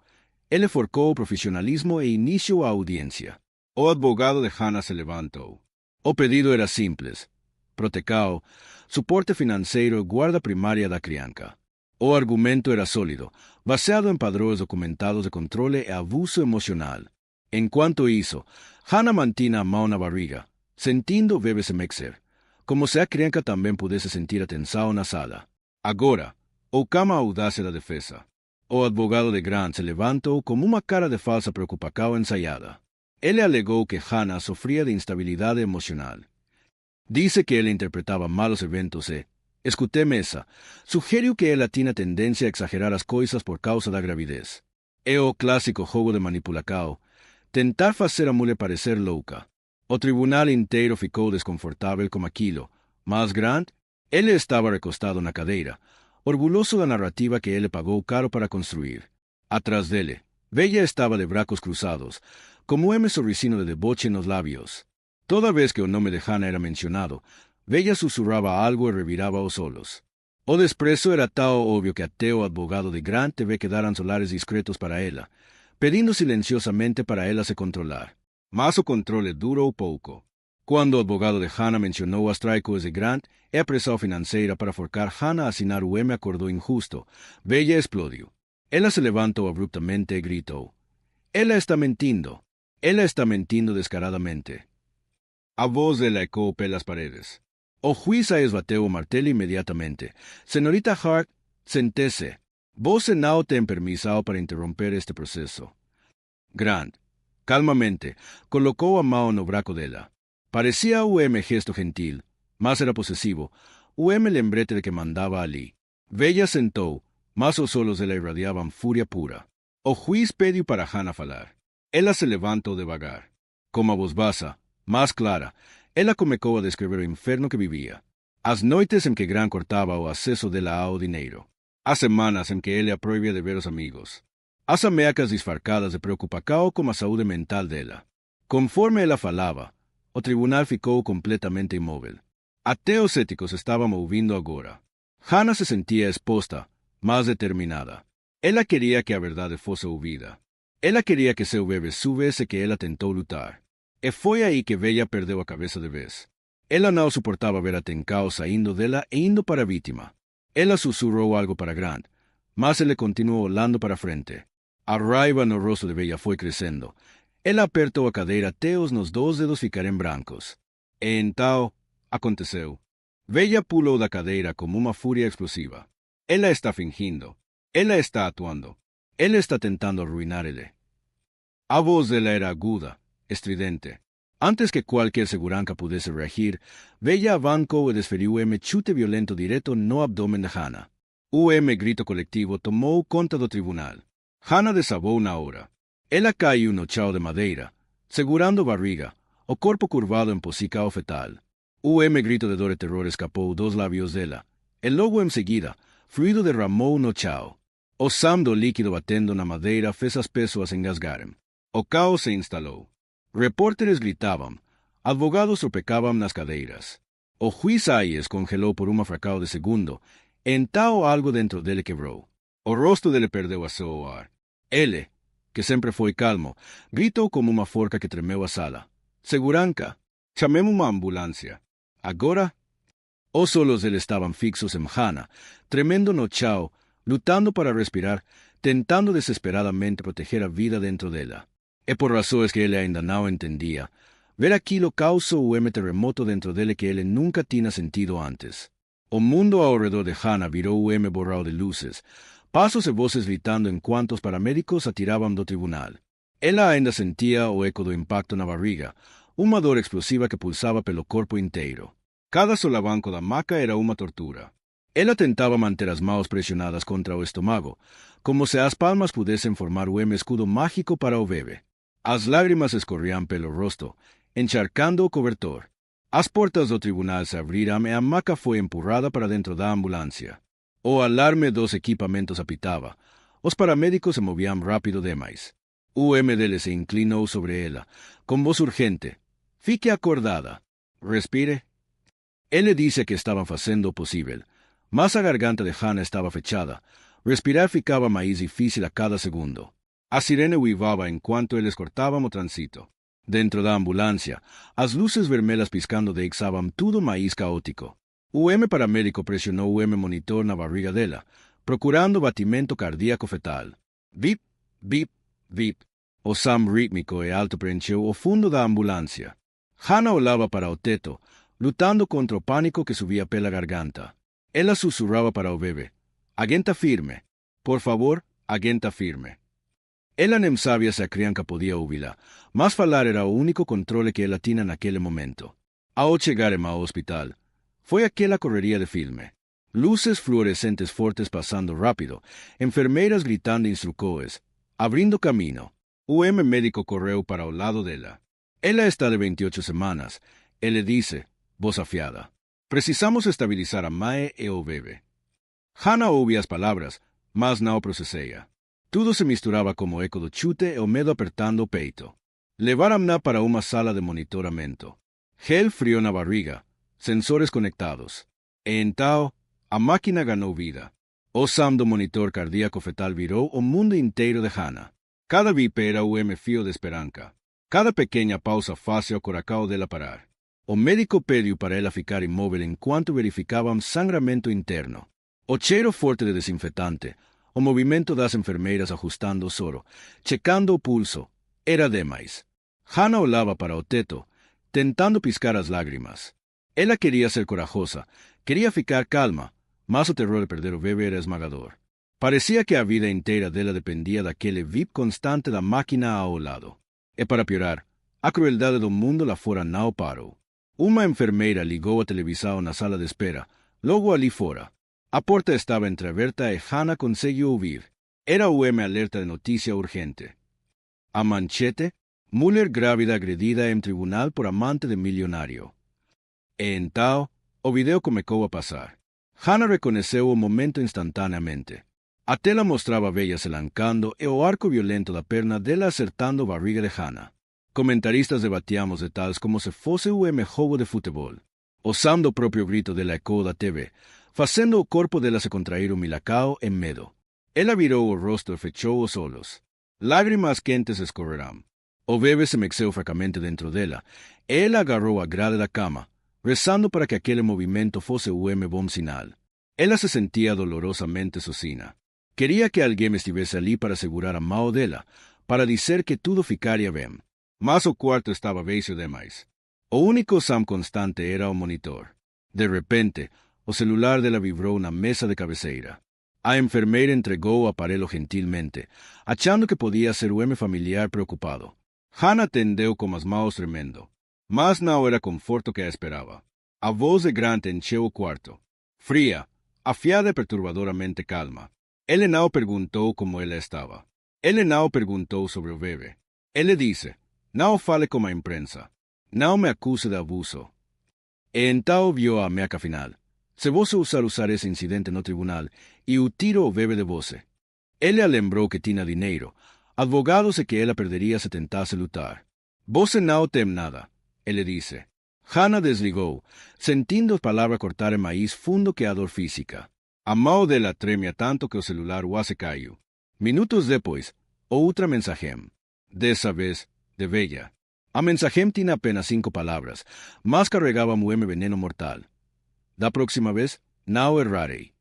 ele forcou o profissionalismo e iniciou a audiência. O advogado de Hannah se levantou. O pedido era simples. Proteção, suporte financeiro e guarda primária da criança. O argumento era sólido, baseado em padrões documentados de controle e abuso emocional. Enquanto isso, Hannah mantinha a mão na barriga, sentindo bebê se mexer, como se a criança também pudesse sentir a tensão na sala. Agora, o cama a audácia da defesa. O advogado de Grant se levantou com uma cara de falsa preocupação ensaiada. Ele alegou que Hannah sofria de instabilidade emocional. Disse que ele interpretava mal os eventos e, escuté mesa, sugeriu que ela tinha tendência a exagerar as coisas por causa da gravidez. É o clássico jogo de manipulação, tentar fazer a mulher parecer louca. O tribunal inteiro ficou desconfortável com aquilo, mas Grant, ele estava recostado na cadeira, orgulhoso da narrativa que ele pagou caro para construir. Atrás dele, Bella estava de braços cruzados, como um sorrisinho de deboche nos lábios. Toda vez que o nome de Hannah era mencionado, Bella sussurrava algo e revirava os olhos. O desprezo era tão óbvio que até o advogado de Grant teve que dar ansolares discretos para ela, pedindo silenciosamente para ela se controlar. Mas o controle durou pouco. Quando o advogado de Hannah mencionou as traicos de Grant e a pressão financeira para forcar Hannah a assinar o acordo injusto, Bella explodiu. Ela se levantou abruptamente e gritou: "Ela está mentindo! Ela está mentindo descaradamente!" A voz dela ecoou pelas paredes. O juiz a esbateu o martelo imediatamente. "Senhorita Hart, sente-se. Você não tem permissão para interromper este processo." Grant, calmamente, colocou a mão no braço dela. Parecia gesto gentil, mas era possessivo, lembrete de que mandava ali. Bella sentou, mas os olhos dela irradiavam fúria pura. O juiz pediu para Hannah falar. Ela se levantou devagar. Com a voz baixa, mais clara, ela começou a descrever o inferno que vivia. As noites em que Grant cortava o acesso dela ao dinheiro. As semanas em que ele a proibia de ver os amigos. As ameaças disfarçadas de preocupação com a saúde mental dela. Conforme ela falava, o tribunal ficou completamente imóvel. Até os éticos estavam ouvindo agora. Hannah se sentia exposta, mas determinada. Ela queria que a verdade fosse ouvida. Ela queria que seu bebê soubesse que ela tentou lutar. E foi aí que Bella perdeu a cabeça de vez. Ela não suportava ver a Tencao saindo dela e indo para a vítima. Ela sussurrou algo para Grant, mas ele continuou olhando para frente. A raiva no rosto de Bella foi crescendo. Ela apertou a cadeira até os dois dedos ficarem brancos. E então, aconteceu. Bella pulou da cadeira como uma fúria explosiva. Ela está fingindo. Ela está atuando. Ela está tentando arruinar ele. A voz dela era aguda, estridente. Antes que qualquer segurança pudesse reagir, Bella avancou e desferiu chute violento direto no abdômen de Hannah. O grito coletivo tomou conta do tribunal. Hannah desabou na hora. Ela caiu no chão de madeira, segurando a barriga, o corpo curvado em posição fetal. O grito de dor e terror escapou dos lábios dela, e logo em seguida, fluido derramou no chão. O som do líquido batendo na madeira fez as pessoas engasgarem. O caos se instalou. Repórteres gritavam, advogados tropecavam nas cadeiras. O juiz Hayes congelou por uma fração de segundo, e então algo dentro dele quebrou. O rosto dele perdeu a seu ar. Ele, que sempre foi calmo, gritou como uma forca que tremeu a sala. "Segurança! Chamemos uma ambulância." Agora, os olhos dele estavam fixos em Hannah, tremendo no chão, lutando para respirar, tentando desesperadamente proteger a vida dentro dela. E por razões que ele ainda não entendia, ver aquilo causou terremoto dentro dele que ele nunca tinha sentido antes. O mundo ao redor de Hannah virou borrado de luzes, passos e vozes gritando enquanto os paramédicos atiravam do tribunal. Ela ainda sentia o eco do impacto na barriga, uma dor explosiva que pulsava pelo corpo inteiro. Cada solavanco da maca era uma tortura. Ela tentava manter as mãos pressionadas contra o estômago, como se as palmas pudessem formar o escudo mágico para o bebê. As lágrimas escorriam pelo rosto, encharcando o cobertor. As portas do tribunal se abriram e a maca foi empurrada para dentro da ambulância. O alarme dos equipamentos apitava. Os paramédicos se moviam rápido demais. O dele se inclinou sobre ela, com voz urgente. "Fique acordada. Respire." Ele disse que estavam fazendo o possível, mas a garganta de Hannah estava fechada. Respirar ficava mais difícil a cada segundo. A sirene uivava enquanto eles cortavam o trânsito. Dentro da ambulância, as luzes vermelhas piscando deixavam tudo mais caótico. O paramédico pressionou o monitor na barriga dela, procurando batimento cardíaco fetal. Vip, vip, vip. O Sam rítmico e alto preencheu o fundo da ambulância. Hannah olhava para o teto, lutando contra o pânico que subia pela garganta. Ela sussurrava para o bebê: "Aguenta firme. Por favor, aguenta firme." Ela nem sabia se a criança podia ouvi-la, mas falar era o único controle que ela tinha naquele momento. Ao chegarem ao hospital, foi aquela correria de filme. Luzes fluorescentes fortes passando rápido, enfermeiras gritando instruções, abrindo caminho. O médico correu para o lado dela. Ela está de 28 semanas. Ele disse, voz afiada: "Precisamos estabilizar a mãe e o bebê." Hannah ouvia as palavras, mas não processava. Tudo se misturava como o eco do chute e o medo apertando o peito. Levaram-na para uma sala de monitoramento. Gel frio na barriga, sensores conectados. E então, a máquina ganhou vida. O Sam do monitor cardíaco fetal virou o mundo inteiro de Hannah. Cada bip era fio de esperança. Cada pequena pausa fácil o coração dela parar. O médico pediu para ela ficar imóvel enquanto verificavam sangramento interno. O cheiro forte de desinfetante, o movimento das enfermeiras ajustando o soro, checando o pulso, era demais. Hannah olhava para o teto, tentando piscar as lágrimas. Ela queria ser corajosa, queria ficar calma, mas o terror de perder o bebê era esmagador. Parecia que a vida inteira dela dependia daquele vip constante da máquina ao lado. E para piorar, a crueldade do mundo lá fora não parou. Uma enfermeira ligou a televisão na sala de espera, logo ali fora. A porta estava entreaberta e Hannah conseguiu ouvir. Era o alerta de notícia urgente. A manchete: mulher grávida agredida em tribunal por amante de milionário. E então, o vídeo começou a passar. Hannah reconheceu o momento instantaneamente. A tela mostrava a velha se lancando e o arco violento da perna dela acertando a barriga de Hannah. Comentaristas debatiam os detalhes como se fosse jogo de futebol. O som do próprio grito dela ecoou da TV, fazendo o corpo dela se contrair milacao em medo. Ela virou o rosto e fechou os olhos. Lágrimas quentes escorreram. O bebê se mexeu fracamente dentro dela. Ela agarrou a grade da cama, rezando para que aquele movimento fosse bom sinal. Ela se sentia dolorosamente sozinha. Queria que alguém estivesse ali para segurar a mão dela, para dizer que tudo ficaria bem. Mas o quarto estava vazio demais. O único som constante era o monitor. De repente, o celular dela vibrou na mesa de cabeceira. A enfermeira entregou o aparelho gentilmente, achando que podia ser o familiar preocupado. Hannah atendeu com as mãos tremendo. Mas não era conforto que a esperava. A voz de Grant encheu o quarto. Fria, afiada e perturbadoramente calma. Ele não perguntou como ela estava. Ele não perguntou sobre o bebê. Ele disse: "Não fale com a imprensa. Não me acuse de abuso." E então viu a ameaça final. "Se você usar esse incidente no tribunal, eu tiro o bebê de você." Ele lembrou que tinha dinheiro, advogados e que ela perderia se tentasse lutar. "Você não tem nada," ele disse. Hannah desligou, sentindo a palavra cortar mais fundo que a dor física. A mão dela tremia tanto que o celular quase caiu. Minutos depois, outra mensagem. Dessa vez, de Bella. A mensagem tinha apenas 5 palavras, mas carregava veneno mortal. "Da próxima vez, não errarei."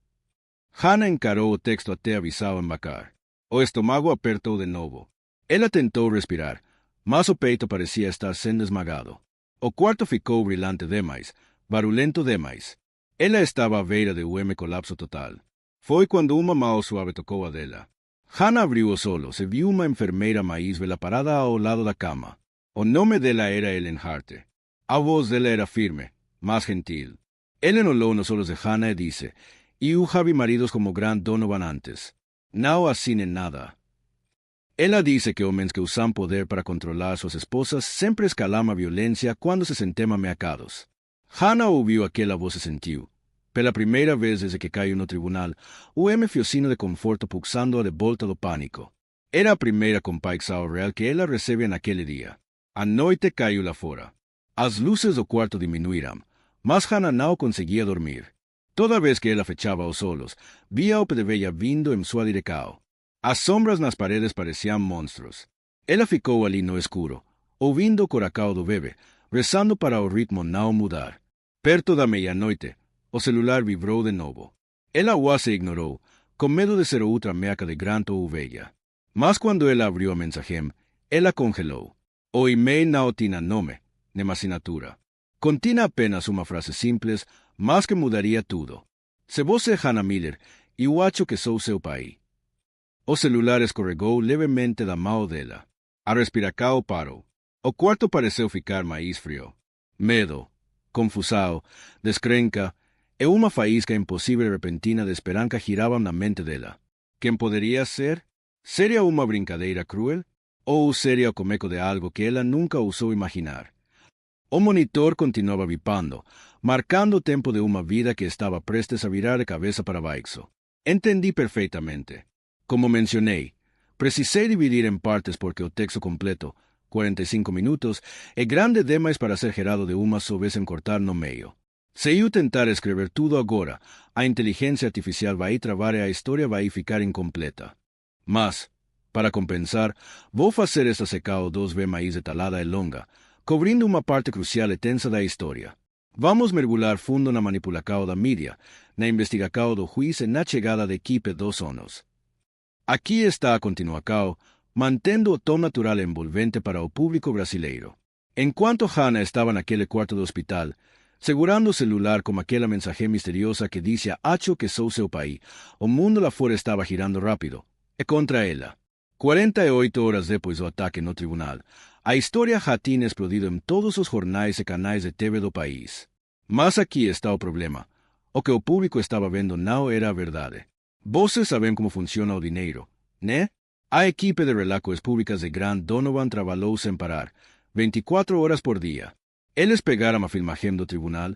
Hannah encarou o texto até a visão embacar. O estômago apertou de novo. Ela tentou respirar, mas o peito parecia estar sendo esmagado. O quarto ficou brilhante demais, barulhento demais. Ela estava à beira de colapso total. Foi quando uma mão suave tocou a dela. Hannah abriu os olhos e viu uma enfermeira mais velha parada ao lado da cama. O nome dela era Ellen Hart. A voz dela era firme, mas gentil. Ellen olhou nos olhos de Hannah e disse: "Eu já vi maridos como Grant Donovan antes. Não assinem nada." Ela disse que homens que usam poder para controlar suas esposas sempre escalam a violência quando se sentem ameaçados. Hannah ouviu aquela voz e sentiu, pela primeira vez desde que caiu no tribunal, o fiocino de conforto pulsando de volta do pânico. Era a primeira compaixão real que ela recebia naquele dia. A noite caiu lá fora. As luzes do quarto diminuíram, mas Hannah não conseguia dormir. Toda vez que ela fechava os olhos, via o Bella vindo em sua direção. As sombras nas paredes pareciam monstros. Ela ficou ali no escuro, ouvindo o coração do bebê, rezando para o ritmo não mudar. Perto da meia-noite, o celular vibrou de novo. Ela quase ignorou, com medo de ser outra meca de grande ou velha. Mas quando ela abriu a mensagem, ela congelou. O e-mail não tinha nome, nem assinatura. Continha apenas uma frase simples, mas que mudaria tudo. Se você é Hannah Miller, eu acho que sou seu pai. O celular escorregou levemente da mão dela. A respiração parou. O quarto pareceu ficar mais frio. Medo, confusão, descrenca e uma faísca impossível e repentina de esperança giravam na mente dela. Quem poderia ser? Seria uma brincadeira cruel? Ou seria o começo de algo que ela nunca ousou imaginar? O monitor continuava bipando, marcando o tempo de uma vida que estava prestes a virar de cabeça para baixo. Entendi perfeitamente. Como mencionei, precisei dividir em partes porque o texto completo, 45 minutos, é grande demais para ser gerado de uma só vez em cortar no meio. Se eu tentar escrever tudo agora, a inteligência artificial vai travar e a história vai ficar incompleta. Mas, para compensar, vou fazer esta secao 2 vezes mais detalhada e longa, cobrindo uma parte crucial e tensa da história. Vamos mergulhar fundo na manipulação da mídia, na investigação do juiz e na chegada da equipe dos sonos. Aqui está a continuação, mantendo o tom natural e envolvente para o público brasileiro. Enquanto Hannah estava naquele quarto do hospital, segurando o celular com aquela mensagem misteriosa que dizia "Acho que sou seu pai", o mundo lá fora estava girando rápido, e contra ela. 48 horas depois do ataque no tribunal, a história já tinha explodido em todos os jornais e canais de TV do país. Mas aqui está o problema. O que o público estava vendo não era a verdade. Vocês sabem como funciona o dinheiro, né? A equipe de relações públicas de Grant Donovan trabalhou sem parar, 24 horas por dia. Eles pegaram a filmagem do tribunal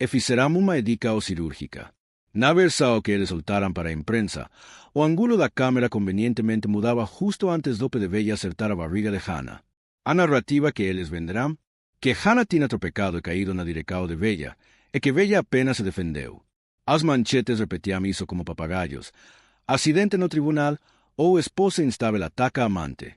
e fizeram uma edição cirúrgica. Na versão que eles soltaram para a imprensa, o ângulo da câmera convenientemente mudava justo antes do pé de velha acertar a barriga de Hannah. A narrativa que eles venderão, que Hannah tinha tropecado e caído na direção de velha, e que velha apenas se defendeu. As manchetes repetiam isso como papagaios. Acidente no tribunal ou esposa instável ataca amante.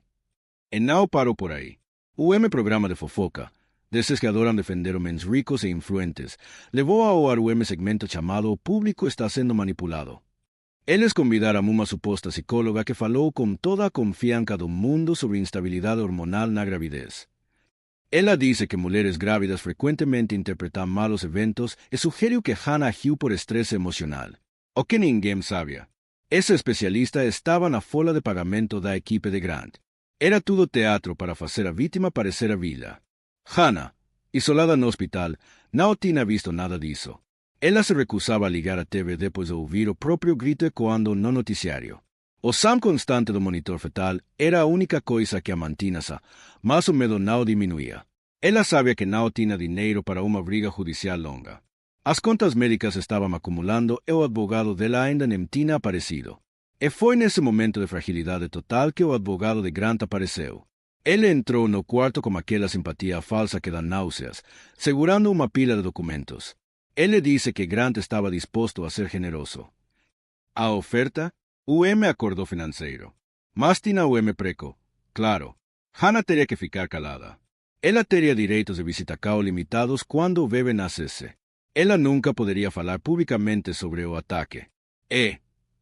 E não parou por aí. O programa de fofoca, desses que adoram defender homens ricos e influentes, levou ao ar o segmento chamado O Público está sendo manipulado. Eles convidaram uma suposta psicóloga que falou com toda a confiança do mundo sobre instabilidade hormonal na gravidez. Ela disse que mulheres grávidas frequentemente interpretam mal os eventos e sugeriu que Hannah agiu por estresse emocional. O que ninguém sabia. Esse especialista estava na folha de pagamento da equipe de Grant. Era tudo teatro para fazer a vítima parecer a vilã. Hannah, isolada no hospital, não tinha visto nada disso. Ela se recusava a ligar a TV depois de ouvir o próprio grito ecoando no noticiário. O som constante do monitor fetal era a única coisa que a mantinha, mas o medo não diminuía. Ela sabia que não tinha dinheiro para uma briga judicial longa. As contas médicas estavam acumulando e o advogado dela ainda nem tinha aparecido. E foi nesse momento de fragilidade total que o advogado de Grant apareceu. Ele entrou no quarto com aquela simpatia falsa que dá náuseas, segurando uma pila de documentos. Ele disse que Grant estava disposto a ser generoso. A oferta? O acordo financeiro. Mas tinha o preco. Claro, Hannah teria que ficar calada. Ela teria direitos de visitação limitados quando o bebê nascesse. Ela nunca poderia falar publicamente sobre o ataque. E,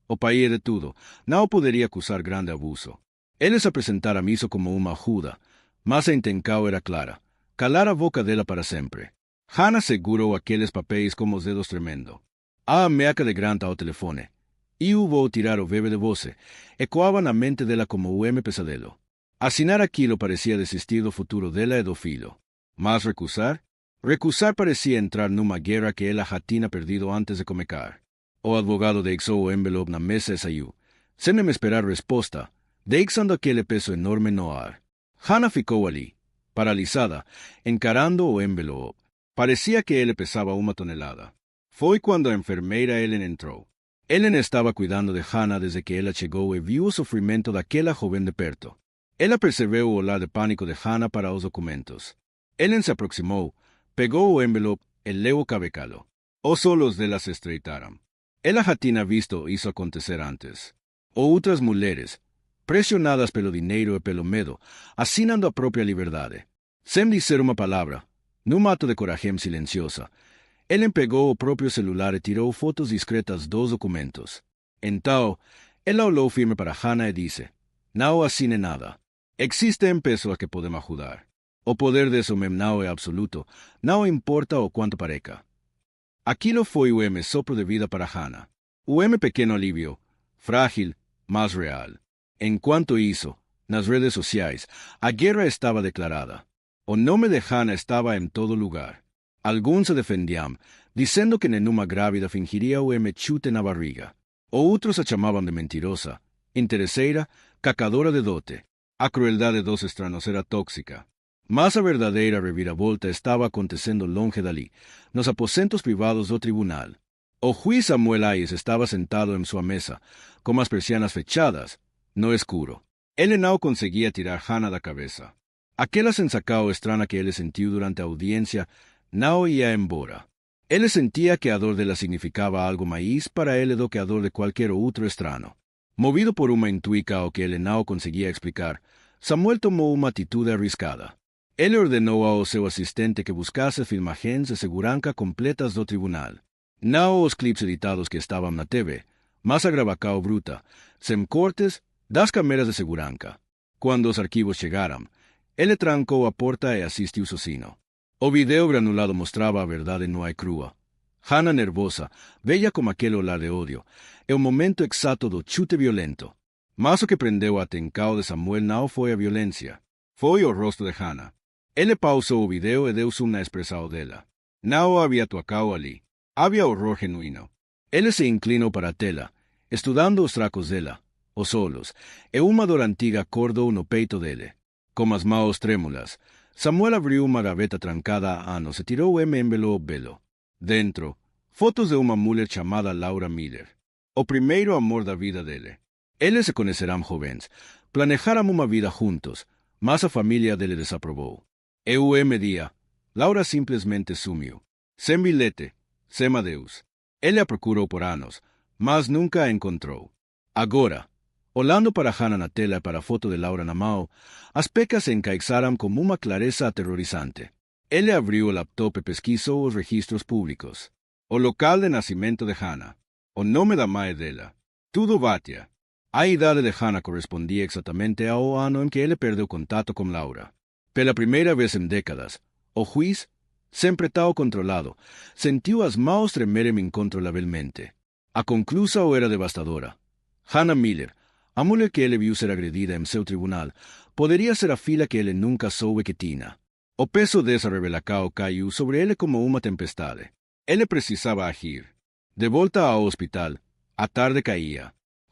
o pai de tudo, não poderia acusar grande abuso. Eles apresentaram isso como uma ajuda, mas a intenção era clara: calar a boca dela para sempre. Hannah segurou aqueles papéis com os dedos tremendo. A ameaça de Grant ao telefone. Eu vou tirar o bebê de você. Ecoava na mente dela como o pesadelo. Assinar aquilo parecia desistir do futuro dela e do filho. Mas recusar? Recusar parecia entrar numa guerra que ela já tinha perdido antes de começar. O advogado deixou o envelope na mesa e saiu, sem nem esperar resposta, deixando aquele peso enorme no ar. Hannah ficou ali, paralisada, encarando o envelope. Parecia que ele pesava 1 tonelada. Foi quando a enfermeira Ellen entrou. Ellen estava cuidando de Hannah desde que ela chegou e viu o sofrimento daquela jovem de perto. Ela percebeu o olhar de pânico de Hannah para os documentos. Ellen se aproximou, pegou o envelope e leu o cabecalo. Os olhos dela se estreitaram. Ela já tinha visto isso acontecer antes. Outras mulheres, pressionadas pelo dinheiro e pelo medo, assinando a própria liberdade. Sem dizer uma palavra, num ato de coragem silenciosa, Ellen pegou o próprio celular e tirou fotos discretas dos documentos. Então, ela olhou firme para Hana e disse, não assine nada. Existen pessoas que podemos ajudar. O poder de mesmo não é absoluto, não importa o quanto pareça. Aquilo foi o sopro de vida para Hana. O pequeno alívio, frágil, mas real. Enquanto isso, nas redes sociais, a guerra estava declarada. O nome de Hana estava em todo lugar. Alguns se defendiam, dizendo que nenhuma grávida fingiria o chute na barriga. Outros a chamavam de mentirosa, interesseira, cacadora de dote. A crueldade dos estranhos era tóxica. Mas a verdadeira reviravolta estava acontecendo longe dali, nos aposentos privados do tribunal. O juiz Samuel Ayes estava sentado em sua mesa, com as persianas fechadas, no escuro. Ele não conseguia tirar Hana da cabeça. Aquela sensação estranha que ele sentiu durante a audiência não ia embora. Ele sentia que a dor dela significava algo mais para ele do que a dor de qualquer outro estranho. Movido por uma intuição que ele não conseguia explicar, Samuel tomou uma atitude arriscada. Ele ordenou ao seu assistente que buscasse filmagens de segurança completas do tribunal. Não os clipes editados que estavam na TV, mas a gravação bruta, sem cortes, das câmeras de segurança. Quando os arquivos chegaram, ele trancou a porta e assistiu sozinho. O vídeo granulado mostrava a verdade nua e crua. Hana nervosa, veia com aquele olhar de ódio, é o momento exato do chute violento. Mas o que prendeu a atenção de Samuel não foi a violência. Foi o rosto de Hana. Ele pausou o vídeo e deu zoom na expressão dela. Não havia tuacao ali. Havia horror genuíno. Ele se inclinou para a tela, estudando os tracos dela, os olhos, e uma dor antiga acordou no peito dele. Com as mãos trêmulas, Samuel abriu uma gaveta trancada há anos e tirou o envelope belo. Dentro, fotos de uma mulher chamada Laura Miller. O primeiro amor da vida dele. Eles se conhecerão jovens, planejaram uma vida juntos, mas a família dele desaprovou. E o dia, Laura simplesmente sumiu. Sem bilhete, sem adeus. Ele a procurou por anos, mas nunca a encontrou. Agora, olhando para Hana na tela e para a foto de Laura na mão, as pecas se encaixaram com uma clareza aterrorizante. Ele abriu o laptop e pesquisou os registros públicos. O local de nascimento de Hana. O nome da mãe dela. Tudo batia. A idade de Hana correspondia exatamente ao ano em que ele perdeu contato com Laura. Pela primeira vez em décadas, o juiz, sempre tão controlado, sentiu as mãos tremerem incontrolavelmente. A conclusão era devastadora. Hana Miller, a mulher que ele viu ser agredida em seu tribunal, poderia ser a filha que ele nunca soube que tinha. O peso dessa revelação caiu sobre ele como uma tempestade. Ele precisava agir. De volta ao hospital, a tarde caía.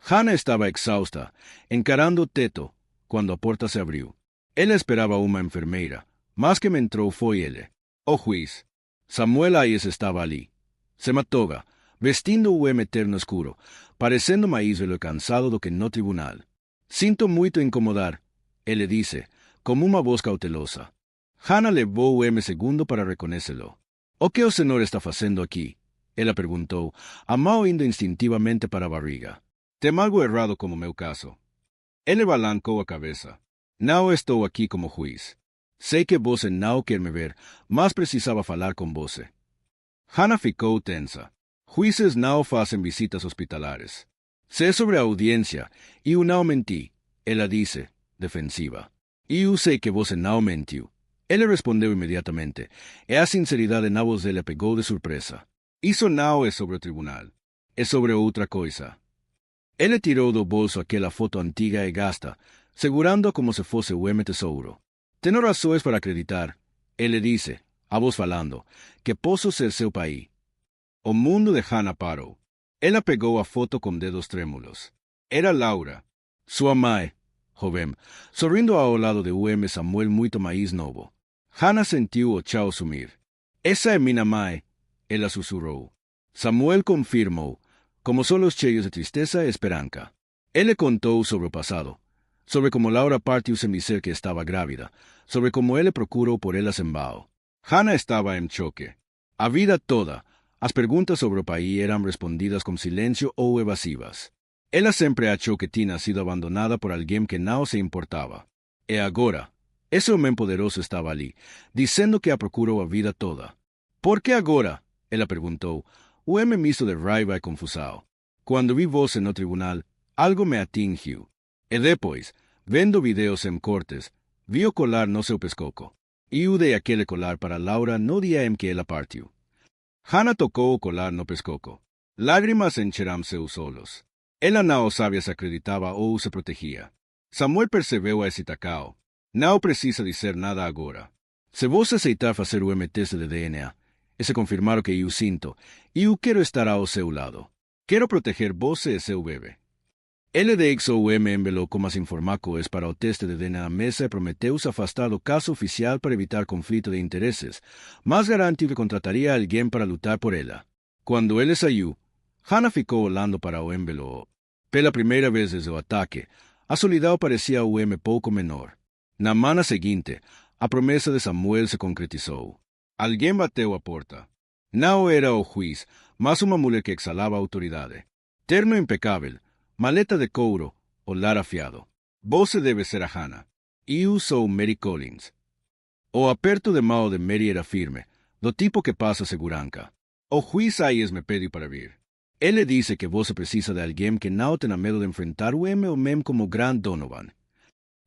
Hana estava exausta, encarando o teto, quando a porta se abriu. Ele esperava uma enfermeira, mas quem entrou foi ele. O juiz. Samuel Ayes estava ali. Sem a toga, vestindo o terno escuro, parecendo mais velho e cansado do que no tribunal. Sinto muito incomodar, ele disse, com uma voz cautelosa. Hana levou o segundo para reconhecê-lo. O que o senhor está fazendo aqui? Ela perguntou, a mão indo instintivamente para a barriga. Tem algo errado como meu caso. Ele balancou a cabeça. Não estou aqui como juiz. Sei que você não quer me ver, mas precisava falar com você. Hana ficou tensa. Juízes não fazem visitas hospitalares. Sei sobre a audiência e eu não menti, ela disse, defensiva. E eu sei que você não mentiu. Ele respondeu imediatamente, e a sinceridade na voz dele pegou de surpresa. Isso não é sobre o tribunal. É sobre outra coisa. Ele tirou do bolso aquela foto antiga e gasta, segurando-a como se fosse o tesouro. Tenho razões para acreditar, ele disse, a voz falando, que posso ser seu pai. O mundo de Hana parou. Ela pegou a foto com dedos trêmulos. Era Laura, sua mãe, jovem, sorrindo ao lado de Samuel muito mais novo. Hana sentiu o chão sumir. Essa é minha mãe, ela sussurrou. Samuel confirmou, com os olhos cheios de tristeza e esperança. Ele contou sobre o passado, sobre como Laura partiu sem dizer que estava grávida, sobre como ele procurou por ela sem vão. Hana estava em choque. A vida toda, as perguntas sobre o país eram respondidas com silêncio ou evasivas. Ela sempre achou que tinha sido abandonada por alguém que não se importava. E agora, esse homem poderoso estava ali, dizendo que a procurou a vida toda. Por que agora? Ela perguntou, o misto de raiva e confusão. Quando vi você no tribunal, algo me atingiu. E depois, vendo videos em cortes, vi o colar no seu pescoço. E usei aquele colar para Laura no dia em que ela partiu. Hannah tocou o colar no pescoço. Lágrimas encheram seus olhos. Ela não sabia se acreditava ou se protegia. Samuel percebeu a excitação. Não precisa dizer nada agora. Se você aceitar fazer o teste de DNA, e se confirmar o que eu sinto, eu quero estar ao seu lado. Quero proteger você e seu bebê. Ele deixou o envelope com as informações para o teste de DNA na mesa e prometeu se afastar do caso oficial para evitar conflito de interesses, mas garantiu que contrataria alguém para lutar por ela. Quando ele saiu, Hannah ficou olhando para o envelope. Pela primeira vez desde o ataque, a solidão parecia pouco menor. Na manhã seguinte, a promessa de Samuel se concretizou. Alguém bateu a porta. Não era o juiz, mas uma mulher que exalava autoridade. Terno impecável, maleta de couro, olhar afiado. Você deve ser a Hannah. Eu sou Mary Collins. O aperto de mão de Mary era firme, do tipo que passa segurança. O juiz Hayes me pediu para vir. Ele disse que você precisa de alguém que não tenha medo de enfrentar o homem como Grant Donovan.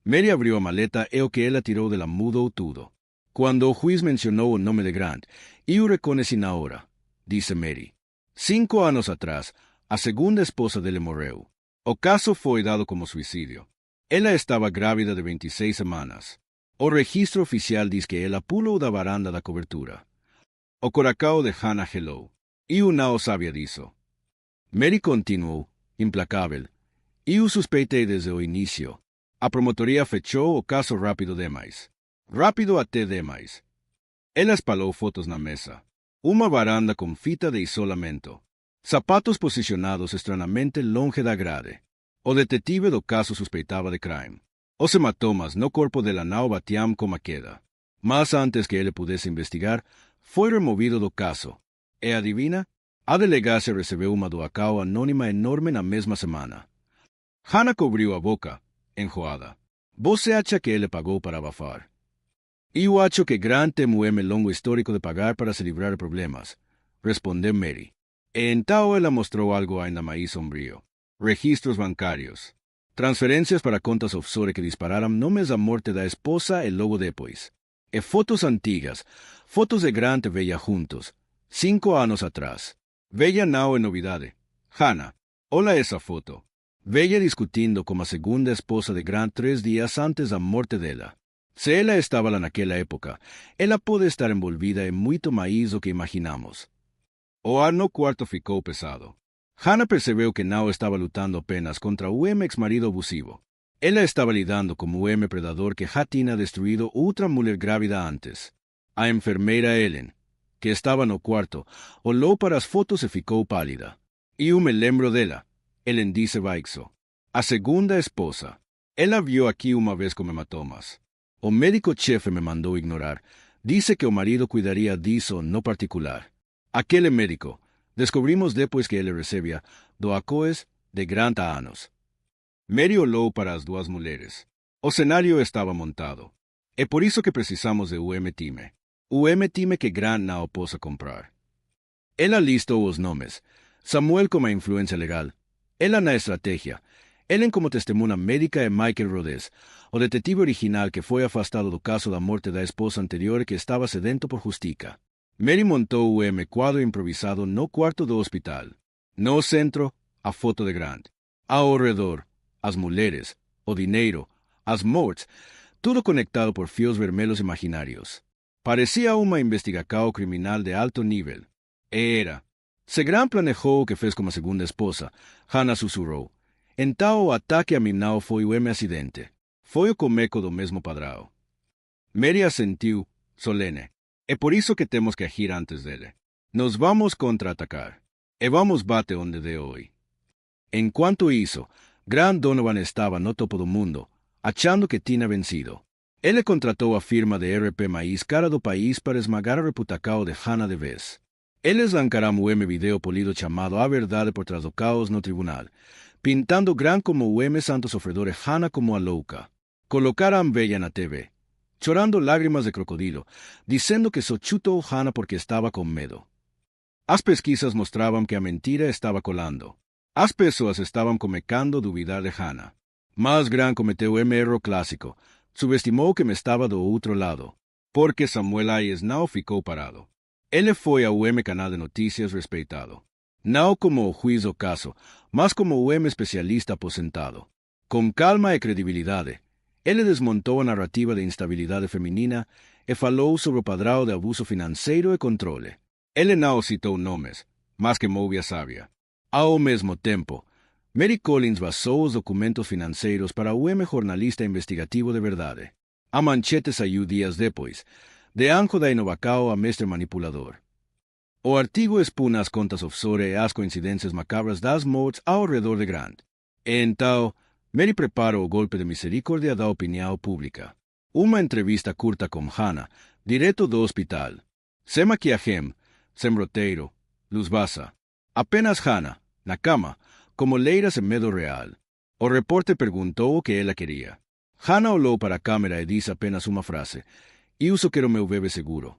Mary abriu a maleta e o que ela tirou dela mudou tudo. Quando o juiz mencionou o nome de Grant, eu reconheci na hora, disse Mary. 5 anos atrás, a segunda esposa dele morreu. O caso foi dado como suicídio. Ela estava grávida de 26 semanas. O registro oficial diz que ela pulou da varanda da cobertura. O coração de Hannah gelou. Eu não sabia disso. Mary continuou, implacável. Eu suspeitei desde o início. A promotoria fechou o caso rápido demais. Rápido até demais. Ela espalhou fotos na mesa. Uma varanda com fita de isolamento. Sapatos posicionados estranhamente longe da grade. O detetive do caso suspeitava de crime. Os hematomas no corpo dela não batiam com a queda. Mas antes que ele pudesse investigar, foi removido do caso. E adivina? A delegacia recebeu uma doação anônima enorme na mesma semana. Hannah cobriu a boca, enjoada. Você acha que ele pagou para abafar? Eu acho que Grant tem um longo histórico de pagar para se livrar de problemas, respondeu Mary. E então ela mostrou algo ainda mais sombrio. Registros bancários. Transferências para contas offshore que dispararam nomes da morte da esposa e logo depois. E fotos antigas, fotos de Grant e Bella juntos, 5 anos atrás. Bella não é novidade. Hannah, olha essa foto. Bella discutindo com a segunda esposa de Grant 3 dias antes da morte dela. Se ela estava lá naquela época, ela pode estar envolvida em muito mais do que imaginamos. O ar no quarto ficou pesado. Hannah percebeu que não estava lutando apenas contra o ex-marido abusivo. Ela estava lidando com o predador que já tinha destruído outra mulher grávida antes. A enfermeira Ellen, que estava no quarto, olhou para as fotos e ficou pálida. Eu me lembro dela, Ellen disse baixo. A segunda esposa. Ela viu aqui uma vez com hematomas. O médico-chefe me mandou ignorar. Disse que o marido cuidaria disso no particular. Aquele médico, descobrimos depois que ele recebia doações de Grant há anos. Mary olhou para as duas mulheres. O cenário estava montado. É por isso que precisamos de time. O time que Grant não possa comprar. Ela listou os nomes. Samuel como a influência legal. Ela na estratégia. Ellen como testemunha médica e Michael Rhodes, o detetive original que foi afastado do caso da morte da esposa anterior que estava sedento por justiça. Mary montou o quadro improvisado no quarto do hospital. No centro, a foto de Grant. Ao redor, as mulheres, o dinheiro, as mortes, tudo conectado por fios vermelhos imaginários. Parecia uma investigação criminal de alto nível. Era. Se Grant planejou o que fez com a segunda esposa, Hannah sussurrou. Então o ataque a mim não foi o acidente. Foi o começo do mesmo padrão. Mary assentiu, solene. É por isso que temos que agir antes dele. Nos vamos contra-atacar. E vamos bater onde de hoje. Enquanto isso, Grant Donovan estava no topo do mundo, achando que tinha vencido. Ele contratou a firma de RP mais cara do país para esmagar a reputação de Hannah de vez. Eles lançaram um video polido chamado A Verdade por trás do caos no tribunal, pintando Grant como o santo sofredor e Hannah como a louca. Colocaram Bella na TV, chorando lágrimas de crocodilo, dizendo que só chutou Hannah porque estava com medo. As pesquisas mostravam que a mentira estava colando. As pessoas estavam começando a duvidar de Hannah. Mas Grant cometeu um erro clássico. Subestimou que me estava do outro lado, porque Samuel Ayres não ficou parado. Ele foi ao canal de notícias respeitado. Não como o juiz do caso, mas como o especialista aposentado. Com calma e credibilidade, ele desmontou a narrativa de instabilidade feminina e falou sobre o padrão de abuso financeiro e controle. Ele não citou nomes, mas que movia sábia. Ao mesmo tempo, Mary Collins vazou os documentos financeiros para o jornalista investigativo de verdade. A manchete saiu dias depois, de anjo da Inovacao a mestre manipulador. O artigo expuna as contas offshore e as coincidências macabras das mortes ao redor de Grant. E então, Mary prepara o golpe de misericórdia da opinião pública. Uma entrevista curta com Hannah, direto do hospital. Sem maquiagem, sem roteiro, luz baixa. Apenas Hannah, na cama, como leiras em medo real. O repórter perguntou o que ela queria. Hannah olhou para a câmera e disse apenas uma frase. Eu só quero meu bebê seguro.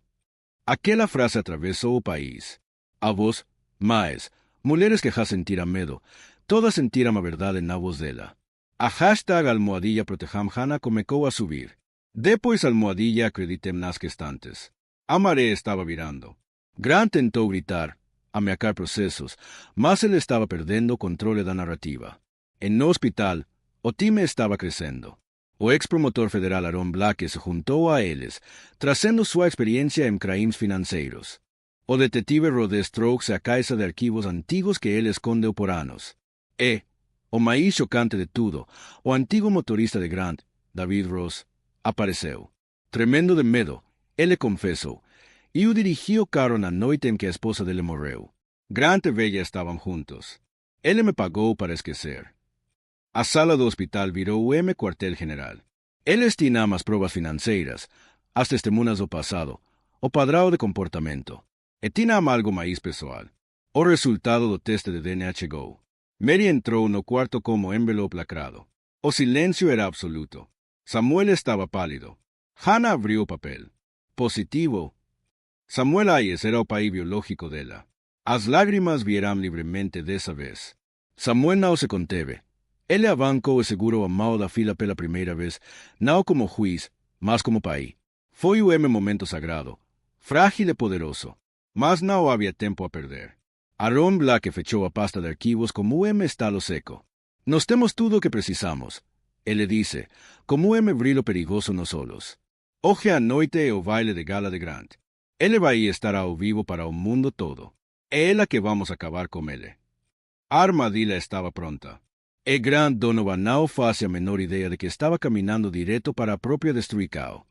Aquela frase atravessou o país. Avós, mães, mulheres que já sentiram medo, todas sentiram a verdade na voz dela. A hashtag almohadilla protejam Hannah começou a subir. Depois almohadilla acreditem nas gestantes. A maré estava virando. Grant tentou gritar, ameaçar processos, mas ele estava perdendo o controle da narrativa. E no hospital, o time estava crescendo. O ex-promotor federal Aaron Black se juntou a eles, trazendo sua experiência em crimes financeiros. O detetive Rod Strokes se a caixa de arquivos antigos que ele escondeu por anos. E, o mais chocante de tudo, o antigo motorista de Grant, David Ross, apareceu. Tremendo de medo, ele confessou. Eu dirigi o carro na noite em que a esposa dele morreu. Grant e Bella estavam juntos. Ele me pagou para esquecer. A sala do hospital virou o quartel-general. Eles tinham as provas financeiras, as testemunhas do passado, o padrão de comportamento. E tinham algo mais pessoal. O resultado do teste de DNA chegou. Mary entrou no quarto como envelope lacrado. O silêncio era absoluto. Samuel estava pálido. Hannah abriu o papel. Positivo. Samuel Ayres era o pai biológico dela. As lágrimas vieram livremente dessa vez. Samuel não se conteve. Ele avancou e segurou a mão da filha pela primeira vez, não como juiz, mas como pai. Foi o momento sagrado, frágil e poderoso, mas não havia tempo a perder. Aaron Black fechou a pasta de arquivos como estalo seco. Nós temos tudo o que precisamos, ele disse, como brilho perigoso nos olhos. Hoje à noite é o baile de gala de Grant. Ele vai estar ao vivo para o mundo todo. É ela que vamos acabar com ele. A armadilha estava pronta. E Grant Donovan não fazia a menor ideia de que estava caminhando direto para a própria destruição.